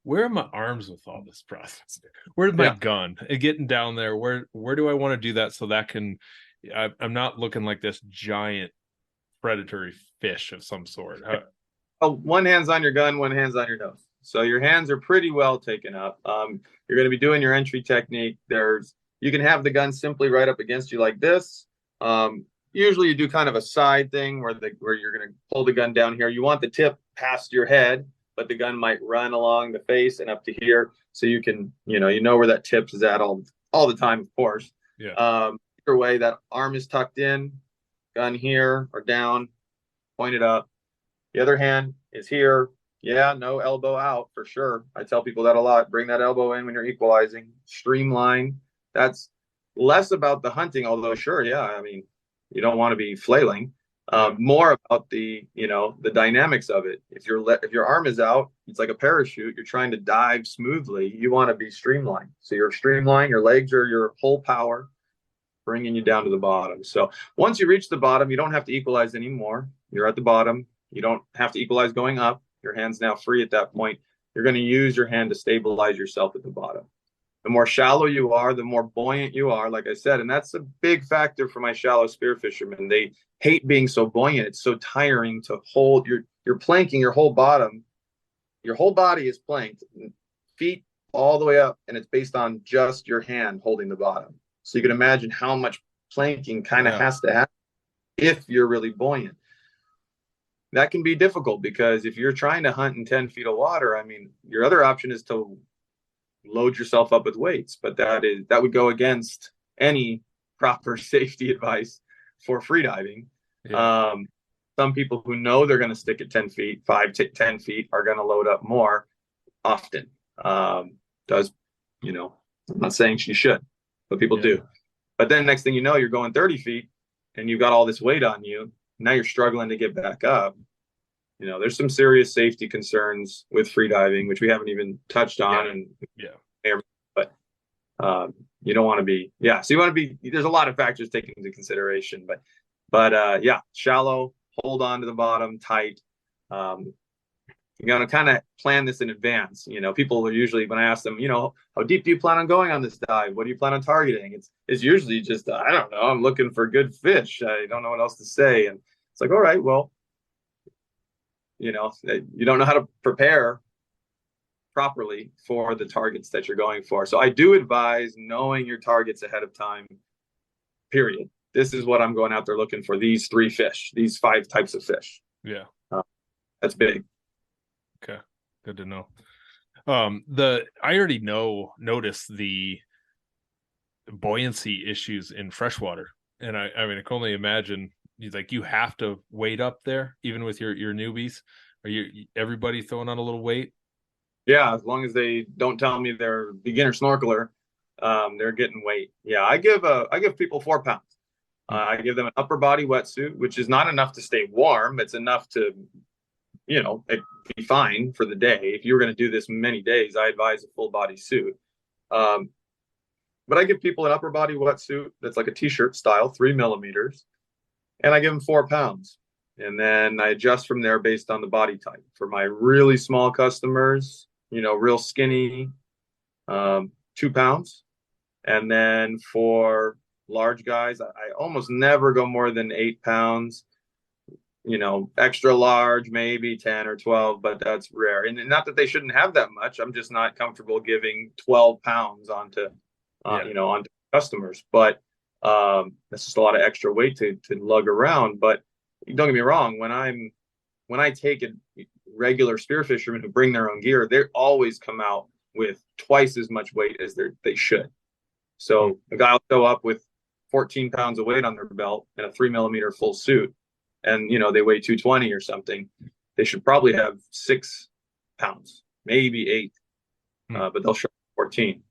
S1: Where are my arms with all this process? Where's my gun? Getting down there, where do I want to do that so that I'm not looking like this giant predatory fish of some sort.
S2: One hand's on your gun, one hand's on your nose. So your hands are pretty well taken up. You're going to be doing your entry technique. You can have the gun simply right up against you like this. Usually you do kind of a side thing where you're going to pull the gun down here. You want the tip past your head, but the gun might run along the face and up to here. So you can, you know where that tip is at all the time, of course.
S1: Yeah.
S2: Way that arm is tucked in, gun here or down, pointed up. The other hand is here, Yeah, no elbow out for sure. I tell people that a lot. Bring that elbow in when you're equalizing. Streamline. That's less about the hunting, although sure, yeah. I mean, you don't want to be flailing. More about the dynamics of it. If your arm is out, it's like a parachute. You're trying to dive smoothly. You want to be streamlined. So you're streamlined. Your legs are your whole power, bringing you down to the bottom. So once you reach the bottom, you don't have to equalize anymore. You're at the bottom. You don't have to equalize going up. Your hand's now free at that point. You're going to use your hand to stabilize yourself at the bottom. The more shallow you are, the more buoyant you are, like I said. And that's a big factor for my shallow spear fishermen. They hate being so buoyant. It's so tiring to hold. You're planking your whole bottom. Your whole body is planked, feet all the way up, and it's based on just your hand holding the bottom. So you can imagine how much planking kind of has to happen if you're really buoyant. That can be difficult because if you're trying to hunt in 10 feet of water, I mean, your other option is to load yourself up with weights, but that would go against any proper safety advice for freediving. Yeah. Some people who know they're going to stick at 10 feet, 5 to 10 feet, are going to load up more often. I'm not saying you should, but people do. But then next thing you know, you're going 30 feet and you've got all this weight on you. Now you're struggling to get back up. There's some serious safety concerns with freediving, which we haven't even touched on. But you don't want to be, so you want to be, there's a lot of factors taken into consideration, but shallow, hold on to the bottom tight. You got to kind of plan this in advance. People are usually, when I ask them, how deep do you plan on going on this dive? What do you plan on targeting? It's usually just, I don't know, I'm looking for good fish. I don't know what else to say. And it's like, all right, well, you don't know how to prepare properly for the targets that you're going for. So I do advise knowing your targets ahead of time, period. This is what I'm going out there looking for, these 3 fish, these 5 types of fish.
S1: Yeah.
S2: That's big.
S1: Okay. Good to know. I already notice the buoyancy issues in freshwater. And I mean, I can only imagine you have to wait up there, even with your newbies. Are everybody throwing on a little weight?
S2: Yeah, as long as they don't tell me they're beginner snorkeler, they're getting weight. Yeah, I give people 4 pounds. I give them an upper body wetsuit, which is not enough to stay warm. It's enough to, be fine for the day. If you were going to do this many days, I advise a full body suit. But I give people an upper body wetsuit that's like a t-shirt style, 3 millimeters, and I give them 4 pounds. And then I adjust from there based on the body type. For my really small customers, real skinny, 2 pounds. And then for large guys, I almost never go more than 8 pounds. Extra large, maybe 10 or 12, but that's rare. And not that they shouldn't have that much. I'm just not comfortable giving 12 pounds onto customers. But that's just a lot of extra weight to lug around. But don't get me wrong, when I take a regular spear fishermen who bring their own gear, they always come out with twice as much weight as they should. So a guy will show up with 14 pounds of weight on their belt and a 3 millimeter full suit, and they weigh 220 or something. They should probably have 6 pounds, maybe 8, but they'll show 14.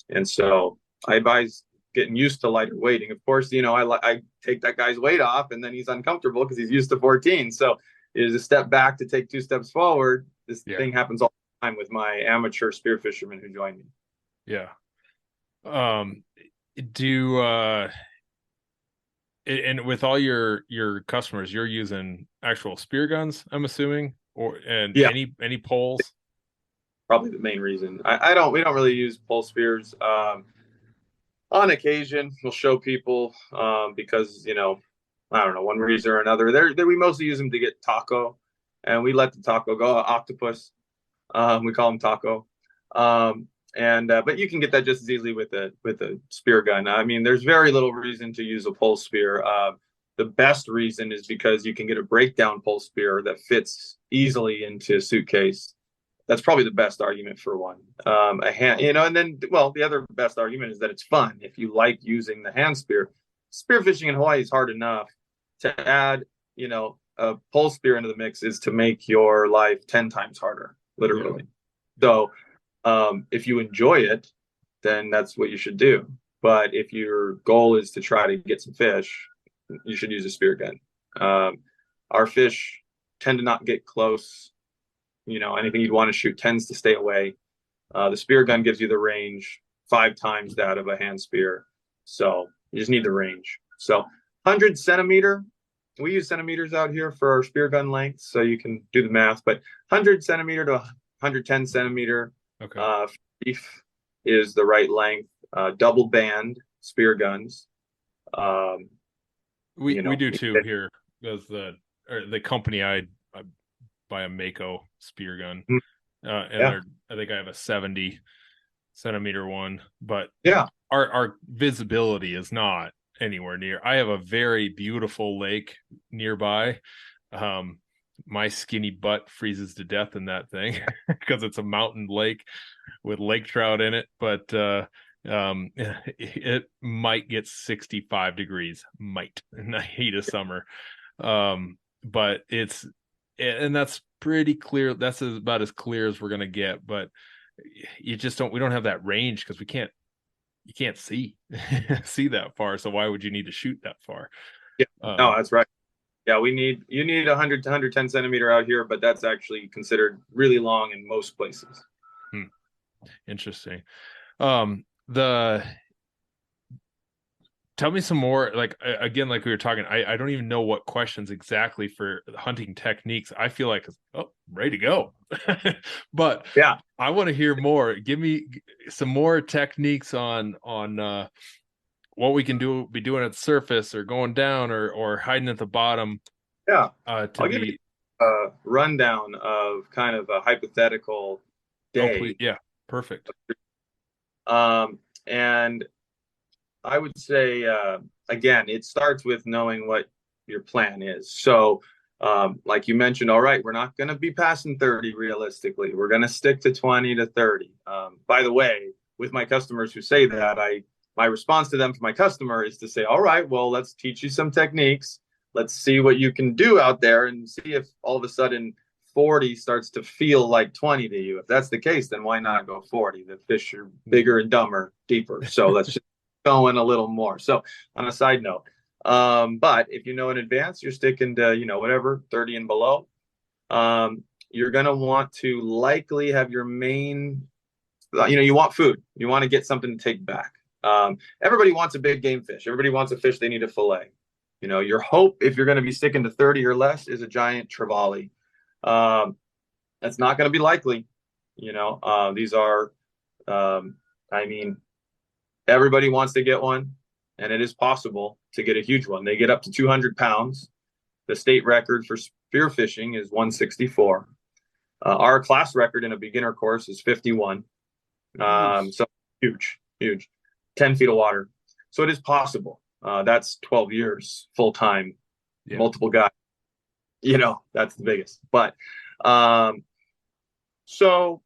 S2: And so I advise getting used to lighter weighting. Of course, I take that guy's weight off, and then he's uncomfortable because he's used to 14. So it is a step back to take 2 steps forward. This thing happens all the time with my amateur spear fishermen who join me.
S1: Yeah. And with all your customers, you're using actual spear guns, I'm assuming, any poles?
S2: Probably the main reason. We don't really use pole spears. On occasion, we'll show people because I don't know, one reason or another. We mostly use them to get taco, and we let the taco go. Octopus, we call them taco. But you can get that just as easily with a spear gun. I mean, there's very little reason to use a pole spear. The best reason is because you can get a breakdown pole spear that fits easily into a suitcase. That's probably the best argument for one. And then, the other best argument is that it's fun. If you like using the hand spear, spearfishing in Hawaii is hard enough. To add, a pole spear into the mix is to make your life 10 times harder, literally. So if you enjoy it, then that's what you should do. But if your goal is to try to get some fish, you should use a spear gun. Our fish tend to not get close. Anything you'd want to shoot tends to stay away. The spear gun gives you the range 5 times that of a hand spear. So you just need the range. So 100 centimeter, we use centimeters out here for our spear gun length, so you can do the math, but 100 centimeter to 110 centimeter reef is the right length. Double band spear guns.
S1: We do too here. As the company I buy a Mako spear gun, and I think I have a 70 centimeter one, but our visibility is not anywhere near. I have a very beautiful lake nearby. My skinny butt freezes to death in that thing because it's a mountain lake with lake trout in it, but it might get 65 degrees, in the heat of summer. But that's pretty clear. That's about as clear as we're going to get, but we don't have that range because you can't see that far. So why would you need to shoot that far?
S2: No, that's right. Yeah, you need 100 to 110 centimeter out here, but that's actually considered really long in most places.
S1: Interesting. Tell me some more, like we were talking, I don't even know what questions exactly for hunting techniques. I feel like, ready to go. But
S2: yeah,
S1: I want to hear more. Give me some more techniques on what we can be doing at the surface or going down or hiding at the bottom.
S2: Yeah. I'll give you a rundown of kind of a hypothetical day.
S1: Oh, please. Yeah, perfect.
S2: And I would say, again, it starts with knowing what your plan is. So, like you mentioned, all right, we're not going to be passing 30 realistically. We're going to stick to 20 to 30. By the way, with my customers who say that, my response to them for my customer is to say, all right, well, let's teach you some techniques. Let's see what you can do out there and see if all of a sudden 40 starts to feel like 20 to you. If that's the case, then why not go 40? The fish are bigger and dumber, deeper. So let's just go in a little more. So on a side note, but if you know in advance, you're sticking to, whatever, 30 and below, you're going to want to likely have your main, you want food. You want to get something to take back. Everybody wants a big game fish. Everybody wants a fish they need to fillet. Your hope, if you're going to be sticking to 30 or less, is a giant trevally. That's not going to be likely. These are, everybody wants to get one, and it is possible to get a huge one. They get up to 200 pounds. The state record for spearfishing is 164. Our class record in a beginner course is 51. So huge, 10 feet of water. So it is possible. That's 12 years full-time, multiple guys. That's the biggest. But so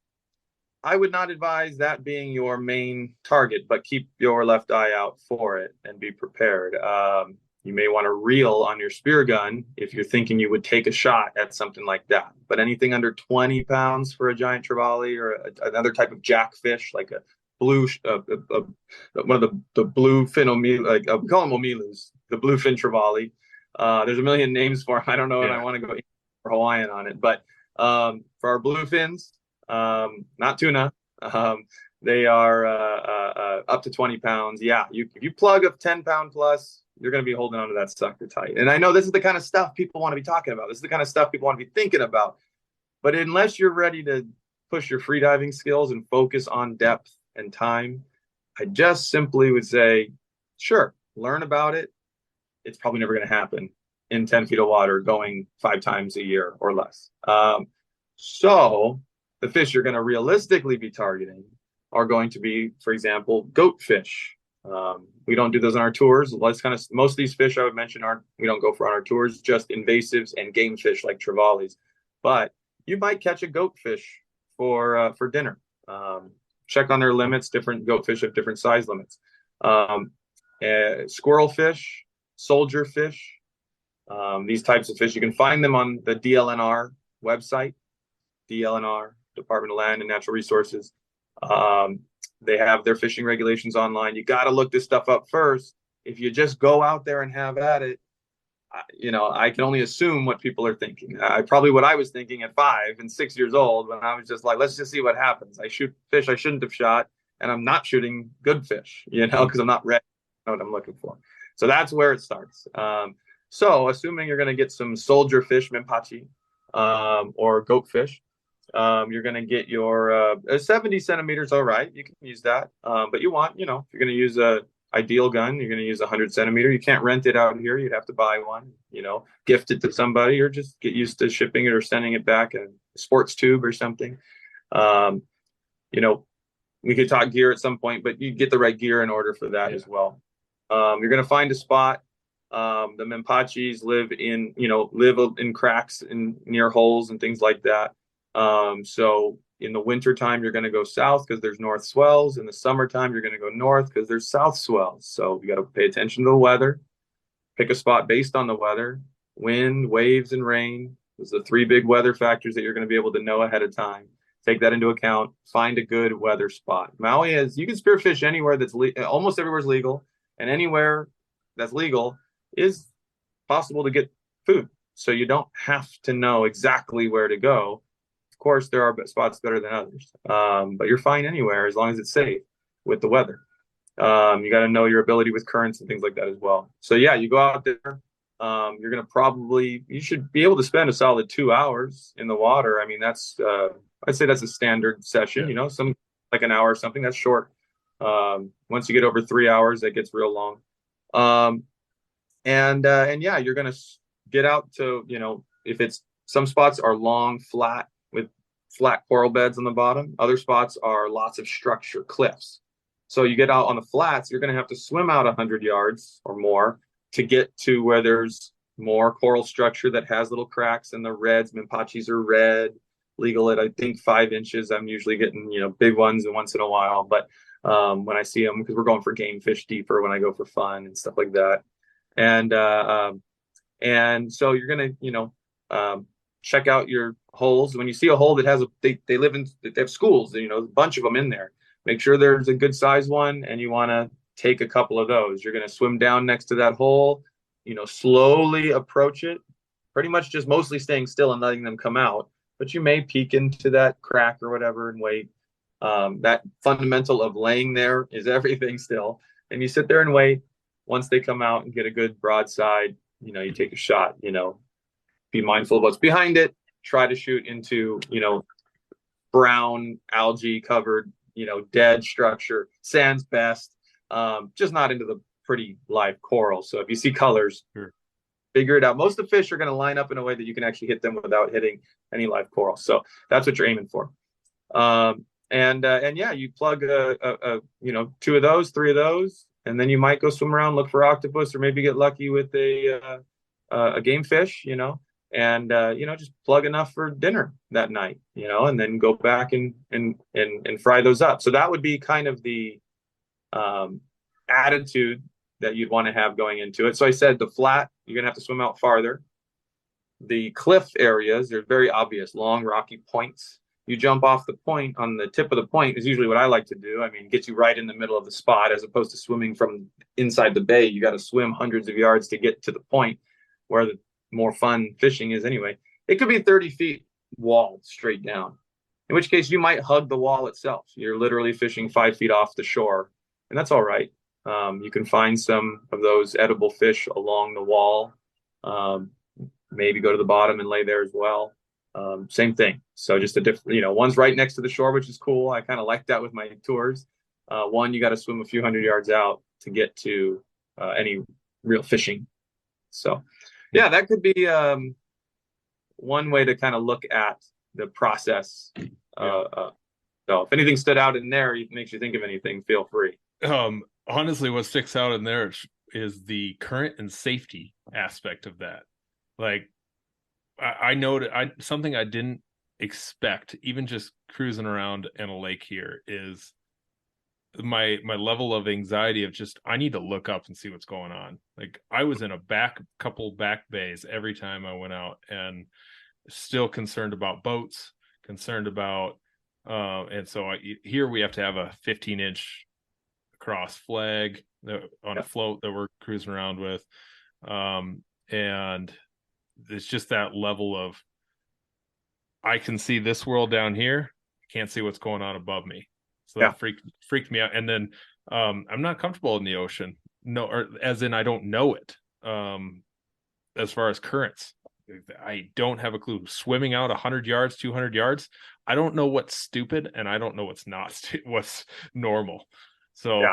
S2: I would not advise that being your main target, but keep your left eye out for it and be prepared. You may want to reel on your spear gun if you're thinking you would take a shot at something like that. But anything under 20 pounds for a giant trevally or another type of jackfish, like a blue, one of the blue fin we call them omilus, the bluefin trevally. There's a million names for them. I don't know, and I want to go Hawaiian on it. But for our bluefins, not tuna, they are up to 20 pounds. Yeah, if you plug a 10-pound plus, you're going to be holding onto that sucker tight. And I know this is the kind of stuff people want to be talking about. This is the kind of stuff people want to be thinking about. But unless you're ready to push your freediving skills and focus on depth and time, I just simply would say, sure, learn about it. It's probably never going to happen in 10 feet of water going 5 times a year or less. So the fish you're going to realistically be targeting are going to be, for example, goat fish. We don't do those on our tours. Most of these fish I would mention we don't go for on our tours, just invasives and game fish like trevallies. But you might catch a goat fish for dinner. Check on their limits. Different goat fish have different size limits. Squirrel fish, soldier fish, These types of fish, you can find them on the DLNR website, DLNR, Department of Land and Natural Resources. They have their fishing regulations online. You got to look this stuff up first. If you just go out there and have at it, I can only assume what people are thinking. Probably what I was thinking at 5 and 6 years old, when I was just like, let's just see what happens. I shoot fish I shouldn't have shot, and I'm not shooting good fish, because I'm not ready to know what I'm looking for. So that's where it starts. So assuming you're going to get some soldier fish, minpachi, or goat fish, you're going to get your 70 centimeters. All right, you can use that. But you want, if you're going to use a ideal gun, you're going to use 100 centimeter. You can't rent it out here. You'd have to buy one, gift it to somebody, or just get used to shipping it or sending it back in a sports tube or something. We could talk gear at some point, but you get the right gear in order for that as well. You're going to find a spot. The minpachis live in cracks and near holes and things like that. So in the wintertime, you're going to go south because there's north swells. In the summertime, you're going to go north because there's south swells. So you got to pay attention to the weather, pick a spot based on the weather, wind, waves, and rain. Those are the 3 big weather factors that you're going to be able to know ahead of time. Take that into account. Find a good weather spot. Maui you can spearfish anywhere that's almost everywhere is legal, and anywhere that's legal is possible to get food. So you don't have to know exactly where to go. Of course, there are spots better than others, but you're fine anywhere as long as it's safe with the weather. You got to know your ability with currents and things like that as well. So yeah, you go out there. You're going to you should be able to spend a solid 2 hours in the water. I mean, I'd say that's a standard session, some like an hour or something. That's short. Once you get over 3 hours, that gets real long. And yeah, you're going to get out to, if some spots are long, flat with flat coral beds on the bottom. Other spots are lots of structure, cliffs. So you get out on the flats, you're going to have to swim out 100 yards or more to get to where there's more coral structure that has little cracks, and the reds, minpachis are red, legal at I think 5 inches. I'm usually getting big ones once in a while, but when I see them, because we're going for game fish deeper when I go for fun and stuff like that. And so you're gonna check out your holes. When you see a hole that has they have schools, a bunch of them in there, make sure there's a good size one, and you want to take a couple of those. You're going to swim down next to that hole, slowly approach it, pretty much just mostly staying still and letting them come out, but you may peek into that crack or whatever and wait. That fundamental of laying there is everything still, and you sit there and wait. Once they come out and get a good broadside, you take a shot. Be mindful of what's behind it. Try to shoot into brown algae covered dead structure. Sand's best, just not into the pretty live coral. So if you see colors, sure, figure it out. Most of the fish are going to line up in a way that you can actually hit them without hitting any live coral. So that's what you're aiming for. And yeah, you plug 2 of those, 3 of those, and then you might go swim around, look for octopus, or maybe get lucky with a game fish, and just plug enough for dinner that night, and then go back and fry those up. So that would be kind of the attitude that you'd want to have going into it. So I said the flat, you're gonna have to swim out farther. The cliff areas, they're very obvious, long rocky points. You jump off the point on the tip of the point is usually what I like to do. I mean, gets you right in the middle of the spot, as opposed to swimming from inside the bay. You got to swim hundreds of yards to get to the point where the more fun fishing is anyway. It could be 30 feet wall straight down, in which case you might hug the wall itself. You're literally fishing 5 feet off the shore, and that's all right. You can find some of those edible fish along the wall. Maybe go to the bottom and lay there as well. Same thing. So just a different, one's right next to the shore, which is cool. I kind of like that with my tours. One, you got to swim a few hundred yards out to get to any real fishing. So yeah, that could be one way to kind of look at the process. So if anything stood out in there, makes you think of anything, feel free.
S1: Honestly, what sticks out in there is the current and safety aspect of that. Like, I know something I didn't expect, even just cruising around in a lake here, is my level of anxiety of just, I need to look up and see what's going on. Like I was in a couple back bays every time I went out, and still concerned about boats, concerned about and so here we have to have a 15-inch cross flag on a float that we're cruising around with, and it's just that level of, I can see this world down here, can't see what's going on above me. So that freaked me out. And then I'm not comfortable in the ocean. No, or as in I don't know it. As far as currents, I don't have a clue. Swimming out 100 yards, 200 yards, I don't know what's stupid, and I don't know what's not what's normal. So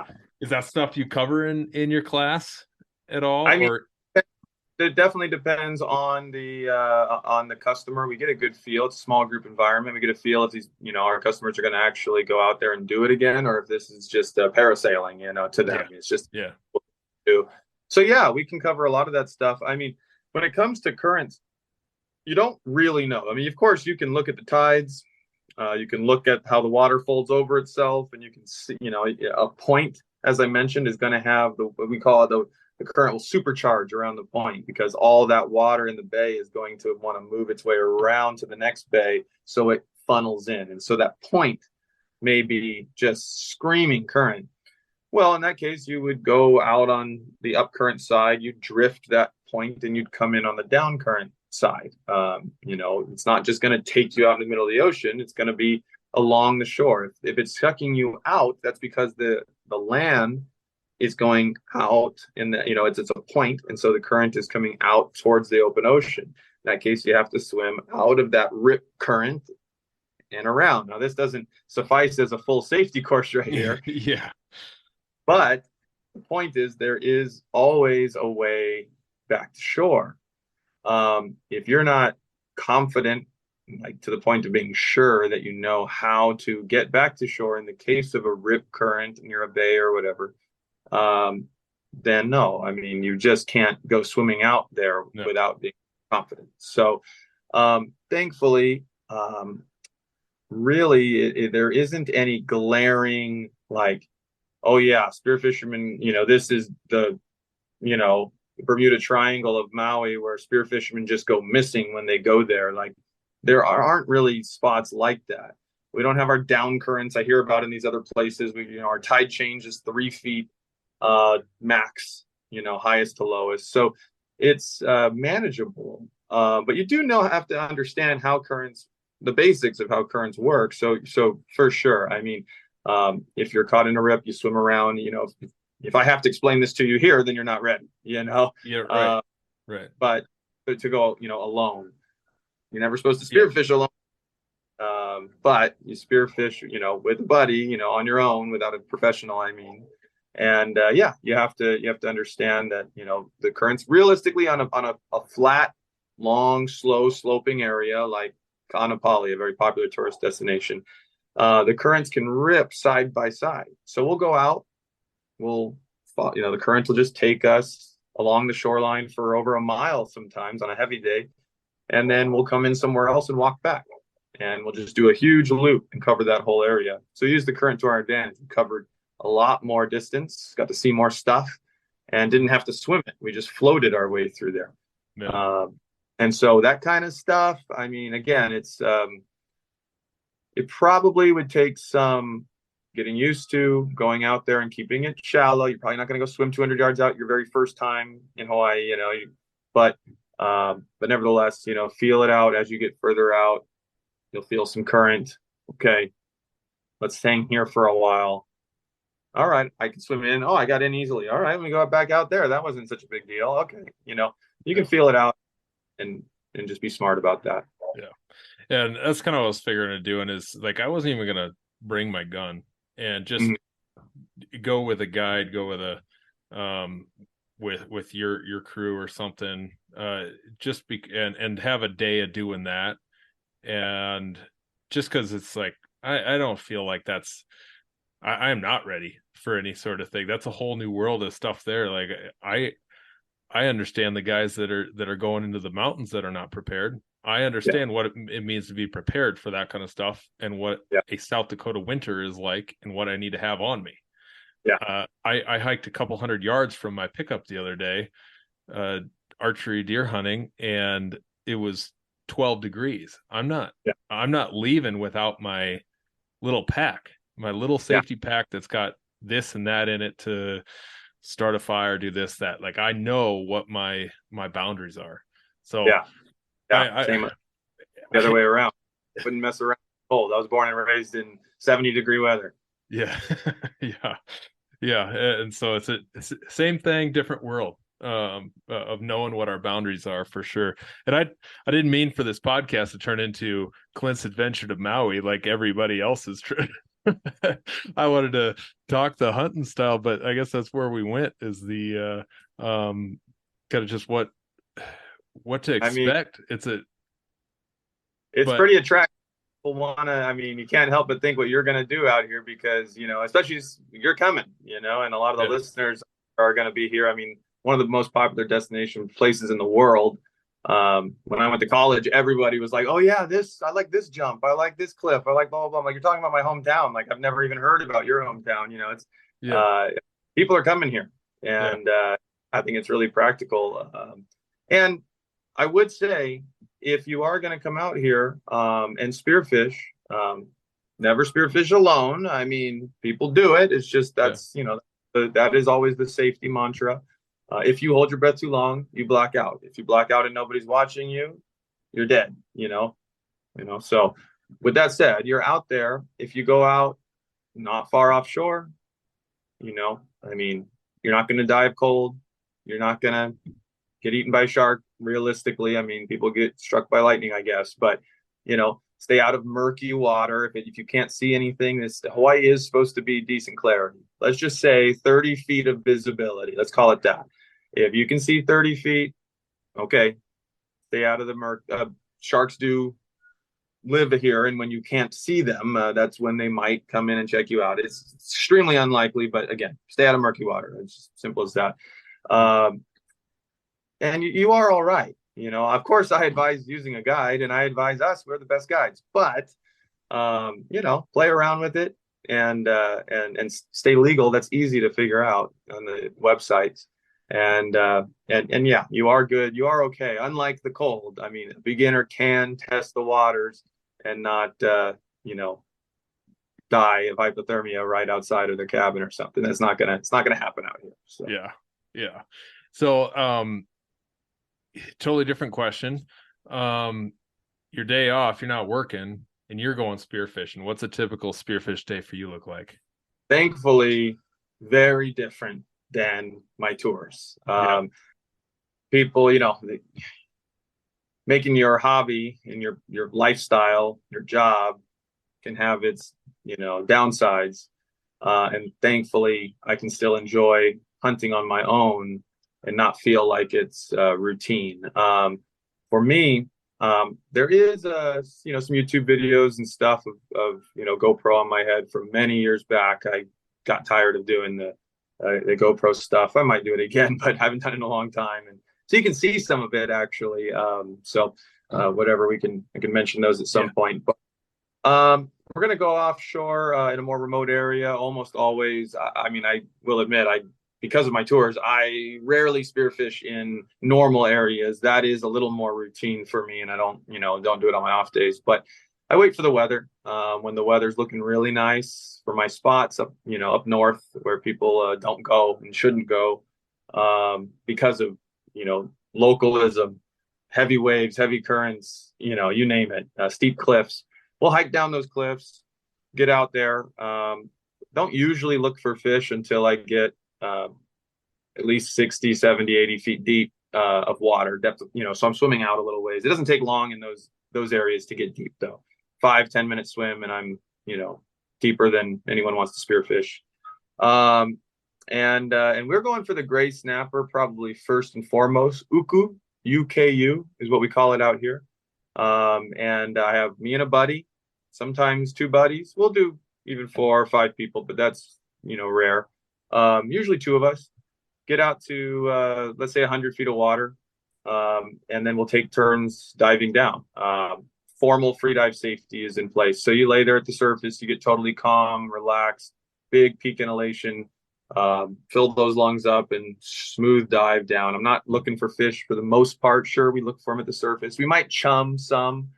S1: is that stuff you cover in your class at all?
S2: I mean, it definitely depends on the customer. We get a good feel. It's a small group environment. We get a feel if these, our customers are going to actually go out there and do it again, or if this is just parasailing, to them. It's just what we do. So we can cover a lot of that stuff. I mean, when it comes to currents, you don't really know. I mean, of course, you can look at the tides. You can look at how the water folds over itself, and you can see, a point, as I mentioned, is going to have what we call it the current will supercharge around the point, because all that water in the bay is going to want to move its way around to the next bay, so it funnels in. And so that point may be just screaming current. Well, in that case, you would go out on the up current side, you'd drift that point, and you'd come in on the down current side. It's not just going to take you out in the middle of the ocean. It's going to be along the shore. If it's sucking you out, that's because the land is going out in the, it's a point, and so the current is coming out towards the open ocean. In that case, you have to swim out of that rip current and around. Now, this doesn't suffice as a full safety course right here. But the point is, there is always a way back to shore. If you're not confident, like to the point of being sure that you know how to get back to shore in the case of a rip current near a bay or whatever, then no. I mean, you just can't go swimming out there without being confident. So, thankfully, really, there isn't any glaring, like, oh yeah, spearfishermen, this is the, Bermuda Triangle of Maui, where spearfishermen just go missing when they go there. Like, there aren't really spots like that. We don't have our down currents I hear about in these other places. Our tide change is 3 feet max, highest to lowest. So it's manageable. But you do have to understand how currents, the basics of how currents work. So for sure, I mean, if you're caught in a rip, you swim around. If I have to explain this to you here, then you're not ready.
S1: Yeah, right. Right.
S2: But to go, alone, you're never supposed to spearfish alone. But you spearfish, with a buddy, on your own without a professional. I mean, and you have to understand that the currents realistically on a flat, long, slow sloping area like Kaanapali, a very popular tourist destination. The currents can rip side by side. So we'll go out. The current will just take us along the shoreline for over a mile sometimes on a heavy day. And then we'll come in somewhere else and walk back. And we'll just do a huge loop and cover that whole area. So use the current to our advantage. We covered a lot more distance, got to see more stuff, and didn't have to swim it. We just floated our way through there. Yeah. And so that kind of stuff, I mean, again, it probably would take some getting used to going out there and keeping it shallow. You're probably not going to go swim 200 yards out your very first time in Hawaii, but nevertheless, feel it out as you get further out. You'll feel some current. Okay, let's hang here for a while. All right, I can swim in. Oh, I got in easily. All right, let me go back out there. That wasn't such a big deal. Okay, you can feel it out and just be smart about that.
S1: Yeah, and that's kind of what I was figuring of doing, is like I wasn't even gonna bring my gun and just go with a guide, go with a with your crew or something, and have a day of doing that. And just because it's like I don't feel like I am not ready for any sort of thing. That's a whole new world of stuff there. Like I understand the guys that are going into the mountains that are not prepared. I understand what it means to be prepared for that kind of stuff, and what a South Dakota winter is like, and what I need to have on me. I hiked a couple 100 yards from my pickup the other day, archery deer hunting, and it was 12 degrees. I'm not leaving without my little pack, my little safety pack that's got this and that in it to start a fire, do this, that. Like, I know what my boundaries are. So
S2: same the other way around. I wouldn't mess around with cold. I was born and raised in 70-degree weather.
S1: Yeah. Yeah. And so it's a same thing, different world, of knowing what our boundaries are, for sure. And I didn't mean for this podcast to turn into Clint's adventure to Maui like everybody else's trip. I wanted to talk the hunting style, but I guess that's where we went, is the kind of just what to expect.
S2: I mean, it's pretty attractive. People you can't help but think what you're going to do out here, because, especially you're coming, and a lot of the listeners are going to be here. I mean, one of the most popular destination places in the world. When I went to college, everybody was like, "Oh yeah, I like this jump. I like this cliff. I like blah blah blah." I'm like, you're talking about my hometown. Like, I've never even heard about your hometown. People are coming here, and I think it's really practical. And I would say, if you are going to come out here and spearfish, never spearfish alone. I mean, people do it. It's just that is always the safety mantra. If you hold your breath too long, you black out. If you black out and nobody's watching you, you're dead. So with that said, you're out there. If you go out not far offshore, you're not going to die of cold. You're not going to get eaten by a shark. Realistically, I mean, people get struck by lightning, I guess, but stay out of murky water. If you can't see anything, Hawaii is supposed to be decent clarity. Let's just say 30 feet of visibility. Let's call it that. If you can see 30 feet, okay, stay out of the murk. Sharks do live here, and when you can't see them, that's when they might come in and check you out. It's extremely unlikely, but again, stay out of murky water. It's just simple as that. And you are all right. Of course, I advise using a guide, and I advise us, we're the best guides, but play around with it and stay legal. That's easy to figure out on the websites. And yeah, you are good. You are okay. Unlike the cold. I mean, a beginner can test the waters and not, die of hypothermia right outside of their cabin or something. It's not gonna happen out here. So.
S1: Yeah. So, totally different question. Your day off, you're not working and you're going spearfishing. What's a typical spearfish day for you look like?
S2: Thankfully, very different than my tours. People, making your hobby and your lifestyle, your job, can have its, downsides. And thankfully, I can still enjoy hunting on my own and not feel like it's routine. For me, there is some YouTube videos and stuff of GoPro on my head from many years back. I got tired of doing the GoPro stuff. I might do it again, but I haven't done it in a long time. And so you can see some of it actually. Whatever, I can mention those at some point. But we're gonna go offshore in a more remote area almost always. I will admit, because of my tours, I rarely spearfish in normal areas. That is a little more routine for me, and I don't do it on my off days. But I wait for the weather. When the weather's looking really nice for my spots up north where people don't go and shouldn't go because of localism, heavy waves, heavy currents, you name it, steep cliffs. We'll hike down those cliffs, get out there. Don't usually look for fish until I get at least 60, 70, 80 feet deep of water depth. So I'm swimming out a little ways. It doesn't take long in those areas to get deep though. 5-10 minute swim, and I'm deeper than anyone wants to spearfish. And we're going for the gray snapper, probably first and foremost. Uku, UKU is what we call it out here. And I have me and a buddy, sometimes two buddies. We'll do even 4 or 5 people, but that's rare. Usually 2 of us get out to let's say 100 feet of water, and then we'll take turns diving down. Formal free dive safety is in place, so you lay there at the surface, you get totally calm, relaxed, big peak inhalation, fill those lungs up and smooth dive down. I'm not looking for fish for the most part. Sure, we look for them at the surface. We might chum some.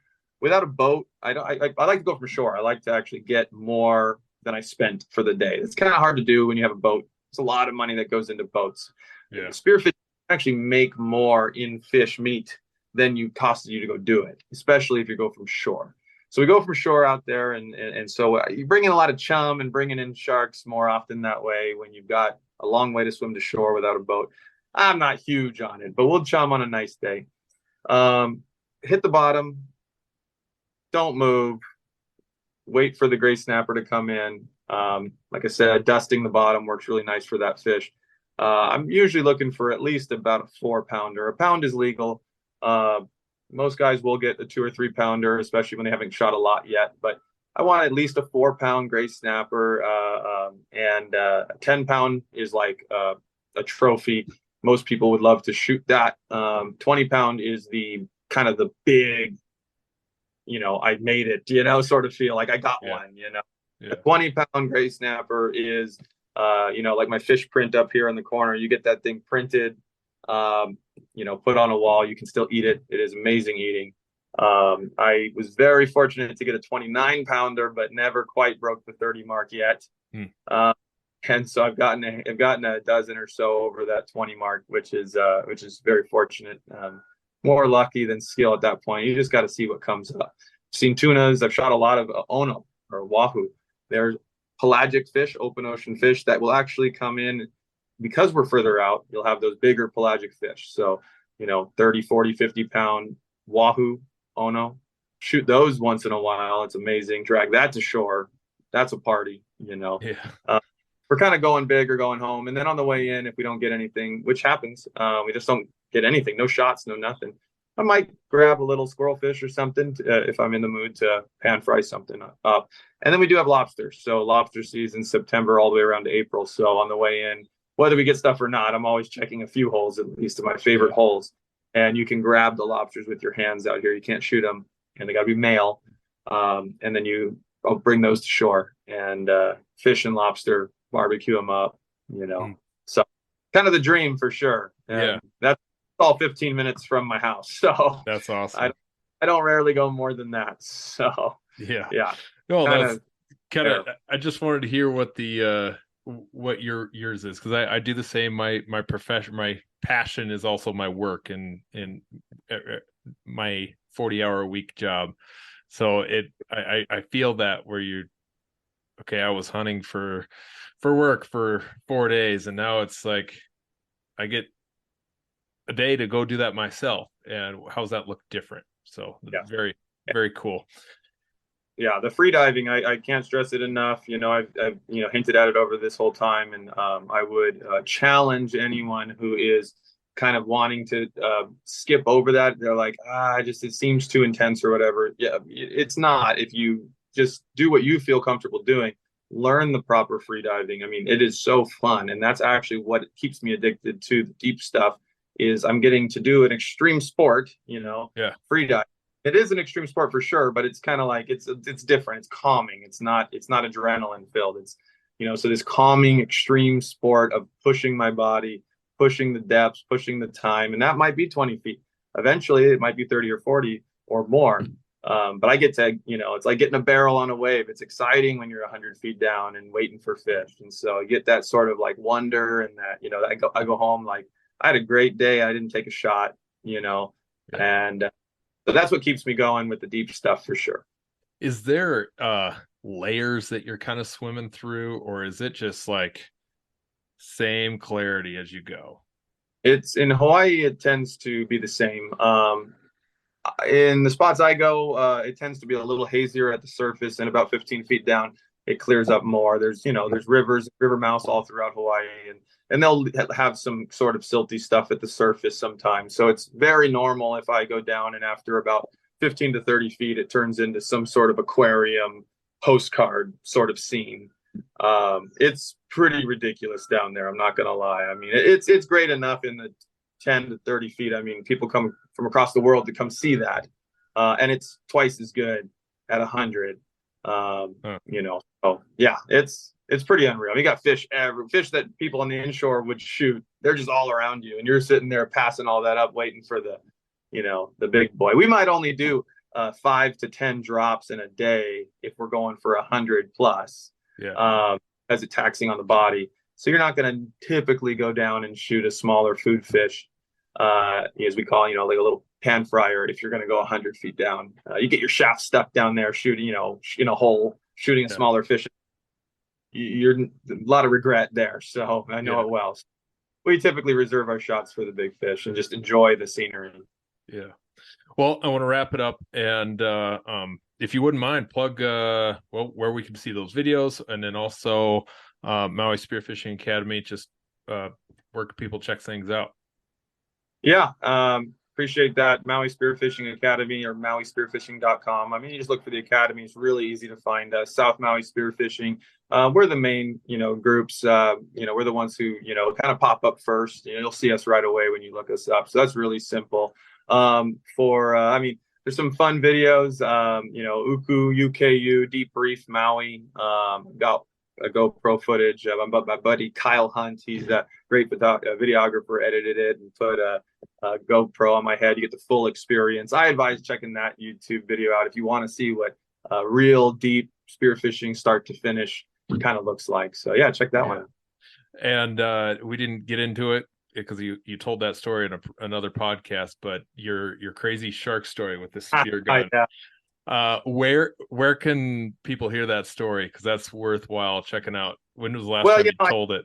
S2: Without a boat, I don't. I like to go from shore. I like to actually get more than I spent for the day. It's kind of hard to do when you have a boat. It's a lot of money that goes into boats.
S1: Yeah.
S2: Spearfish actually make more in fish meat than you costed you to go do it, especially if you go from shore. So we go from shore out there, and so you bring in a lot of chum and bringing in sharks more often that way when you've got a long way to swim to shore without a boat. I'm not huge on it, but we'll chum on a nice day. Hit the bottom, don't move, wait for the gray snapper to come in. Like I said, dusting the bottom works really nice for that fish. I'm usually looking for at least about a 4-pounder. A pound is legal. Most guys will get a 2 or 3 pounder, especially when they haven't shot a lot yet. But I want at least a 4-pound gray snapper, and a 10-pound is like a trophy. Most people would love to shoot that. 20-pound is the kind of the big, I made it, sort of feel like I got one.
S1: Yeah.
S2: A 20-pound gray snapper is, like my fish print up here in the corner. You get that thing printed. Put on a wall, you can still eat it. It is amazing eating. I was very fortunate to get a 29-pounder, but never quite broke the 30 mark yet. And so I've gotten a dozen or so over that 20 mark, which is very fortunate. More lucky than skill at that point. You just got to see what comes up. I've seen tunas. I've shot a lot of ono or wahoo. They're pelagic fish, open ocean fish that will actually come in. Because we're further out, you'll have those bigger pelagic fish. So, 30, 40, 50-pound wahoo, ono, shoot those once in a while. It's amazing. Drag that to shore. That's a party,
S1: Yeah.
S2: We're kind of going big or going home. And then on the way in, if we don't get anything, which happens, we just don't get anything, no shots, no nothing. I might grab a little squirrel fish or something if I'm in the mood to pan fry something up. And then we do have lobsters. So lobster season, September all the way around to April. So on the way in, whether we get stuff or not, I'm always checking a few holes, at least of my favorite holes. And you can grab the lobsters with your hands out here. You can't shoot them, and they got to be male. And then I'll bring those to shore and fish and lobster, barbecue them up, So kind of the dream for sure. And that's all 15 minutes from my house. So
S1: that's awesome.
S2: I don't rarely go more than that. So
S1: yeah.
S2: No,
S1: that's kind of. I just wanted to hear what the what yours is, because I do the same. My profession, my passion is also my work and my 40-hour a week job. So I feel that where I was hunting for work for 4 days, and now it's like I get a day to go do that myself. And how's that look different? So very, very cool.
S2: Yeah, the free diving, I can't stress it enough. I've hinted at it over this whole time, and I would challenge anyone who is kind of wanting to skip over that. They're like, it seems too intense or whatever. Yeah, it's not. If you just do what you feel comfortable doing, learn the proper free diving. I mean, it is so fun, and that's actually what keeps me addicted to the deep stuff. Is I'm getting to do an extreme sport, free diving. It is an extreme sport for sure, but it's kind of like it's different. It's calming. It's not adrenaline filled. It's so this calming extreme sport of pushing my body, pushing the depths, pushing the time, and that might be 20 feet. Eventually, it might be 30 or 40 or more. But I get to it's like getting a barrel on a wave. It's exciting when you're 100 feet down and waiting for fish, and so I get that sort of like wonder and that I go home like I had a great day. I didn't take a shot, and. So that's what keeps me going with the deep stuff for sure.
S1: Is there layers that you're kind of swimming through, or is it just like same clarity as you go?
S2: It's in Hawaii, it tends to be the same. In the spots I go, it tends to be a little hazier at the surface, and about 15 feet down, it clears up more. There's rivers, river mouths all throughout Hawaii, and they'll have some sort of silty stuff at the surface sometimes. So it's very normal if I go down and after about 15 to 30 feet, it turns into some sort of aquarium postcard sort of scene. It's pretty ridiculous down there. I'm not going to lie. I mean, it's great enough in the 10 to 30 feet. I mean, people come from across the world to come see that. And it's twice as good at 100. You know, so yeah, it's pretty unreal. You got fish that people on the inshore would shoot. They're just all around you, and you're sitting there passing all that up, waiting for the, you know, the big boy. We might only do 5 to 10 drops in a day if we're going for 100 plus.
S1: Yeah.
S2: As it's taxing on the body. So you're not going to typically go down and shoot a smaller food fish, as we call, you know, like a little pan fryer. If you're going to go 100 feet down, you get your shaft stuck down there shooting, you know, in a hole, shooting a smaller fish. You're a lot of regret there. So I know it well. So we typically reserve our shots for the big fish and just enjoy the scenery.
S1: Yeah. Well, I want to wrap it up, and if you wouldn't mind, plug where we can see those videos, and then also Maui Spearfishing Academy. Just where can people check things out?
S2: Yeah, appreciate that. Maui Spearfishing Academy or MauiSpearfishing.com. I mean, you just look for the academy. It's really easy to find us. South Maui Spearfishing. We're the main, you know, groups. You know, we're the ones who, you know, kind of pop up first. You know, you'll see us right away when you look us up. So that's really simple. I mean, there's some fun videos. You know, Uku, UKU, Deep Reef, Maui. Got a GoPro footage. My buddy Kyle Hunt, he's a great videographer, edited it and put a GoPro on my head. You get the full experience. I advise checking that YouTube video out if you want to see what real deep spearfishing start to finish kind of looks like. So yeah, check that one out.
S1: And we didn't get into it because you told that story in another podcast, but your crazy shark story with the spear gun. Where can people hear that story? Because that's worthwhile checking out. When was the last time you told it?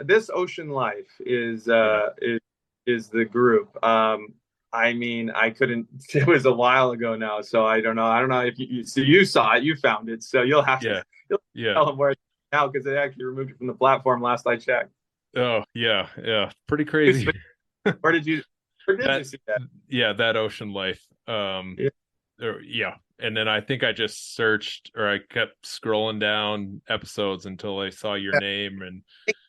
S2: This Ocean Life is the group. I mean, I couldn't. It was a while ago now, so I don't know. I don't know if you saw it, you found it, so you'll have to tell them where it's now because they actually removed it from the platform last I checked.
S1: Oh yeah, pretty crazy.
S2: Where did you see that?
S1: Yeah, that Ocean Life. Yeah. And then I think I just searched, or I kept scrolling down episodes until I saw your name. And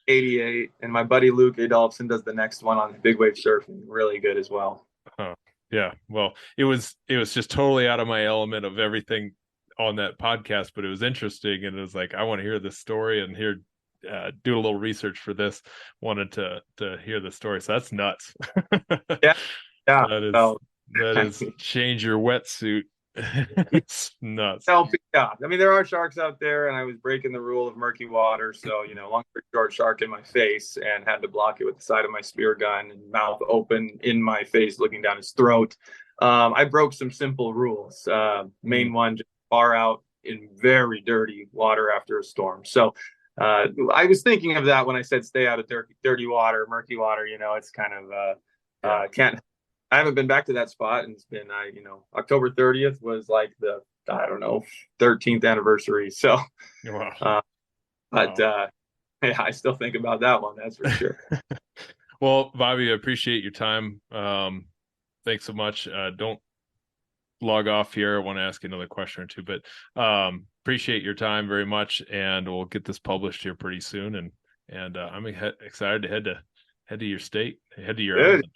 S2: 88, and my buddy Luke Adolphson does the next one on big wave surfing. Really good as well.
S1: Yeah. Well, it was just totally out of my element of everything on that podcast, but it was interesting, and it was like, I want to hear this story and do a little research for this. Wanted to hear the story. So that's nuts.
S2: Yeah.
S1: That is change your wetsuit. It's nuts.
S2: Yeah, I mean, there are sharks out there, and I was breaking the rule of murky water. So, you know, long story short, shark in my face, and had to block it with the side of my spear gun, and mouth open in my face, looking down his throat. I broke some simple rules. Main one, just far out in very dirty water after a storm. So I was thinking of that when I said stay out of dirty water, murky water. You know, it's kind of I haven't been back to that spot, and it's been, you know, October 30th was like the, I don't know, 13th anniversary. So,
S1: wow.
S2: Yeah, I still think about that one. That's for sure.
S1: Well, Bobby, I appreciate your time. Thanks so much. Don't log off here. I want to ask you another question or two, but appreciate your time very much, and we'll get this published here pretty soon. And I'm excited to head to your state, head to your island.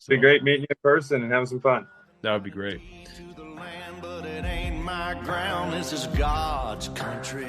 S2: It'd be great meeting you in person and having some fun.
S1: That would be great.
S4: To the land, but it ain't my ground. This is God's country.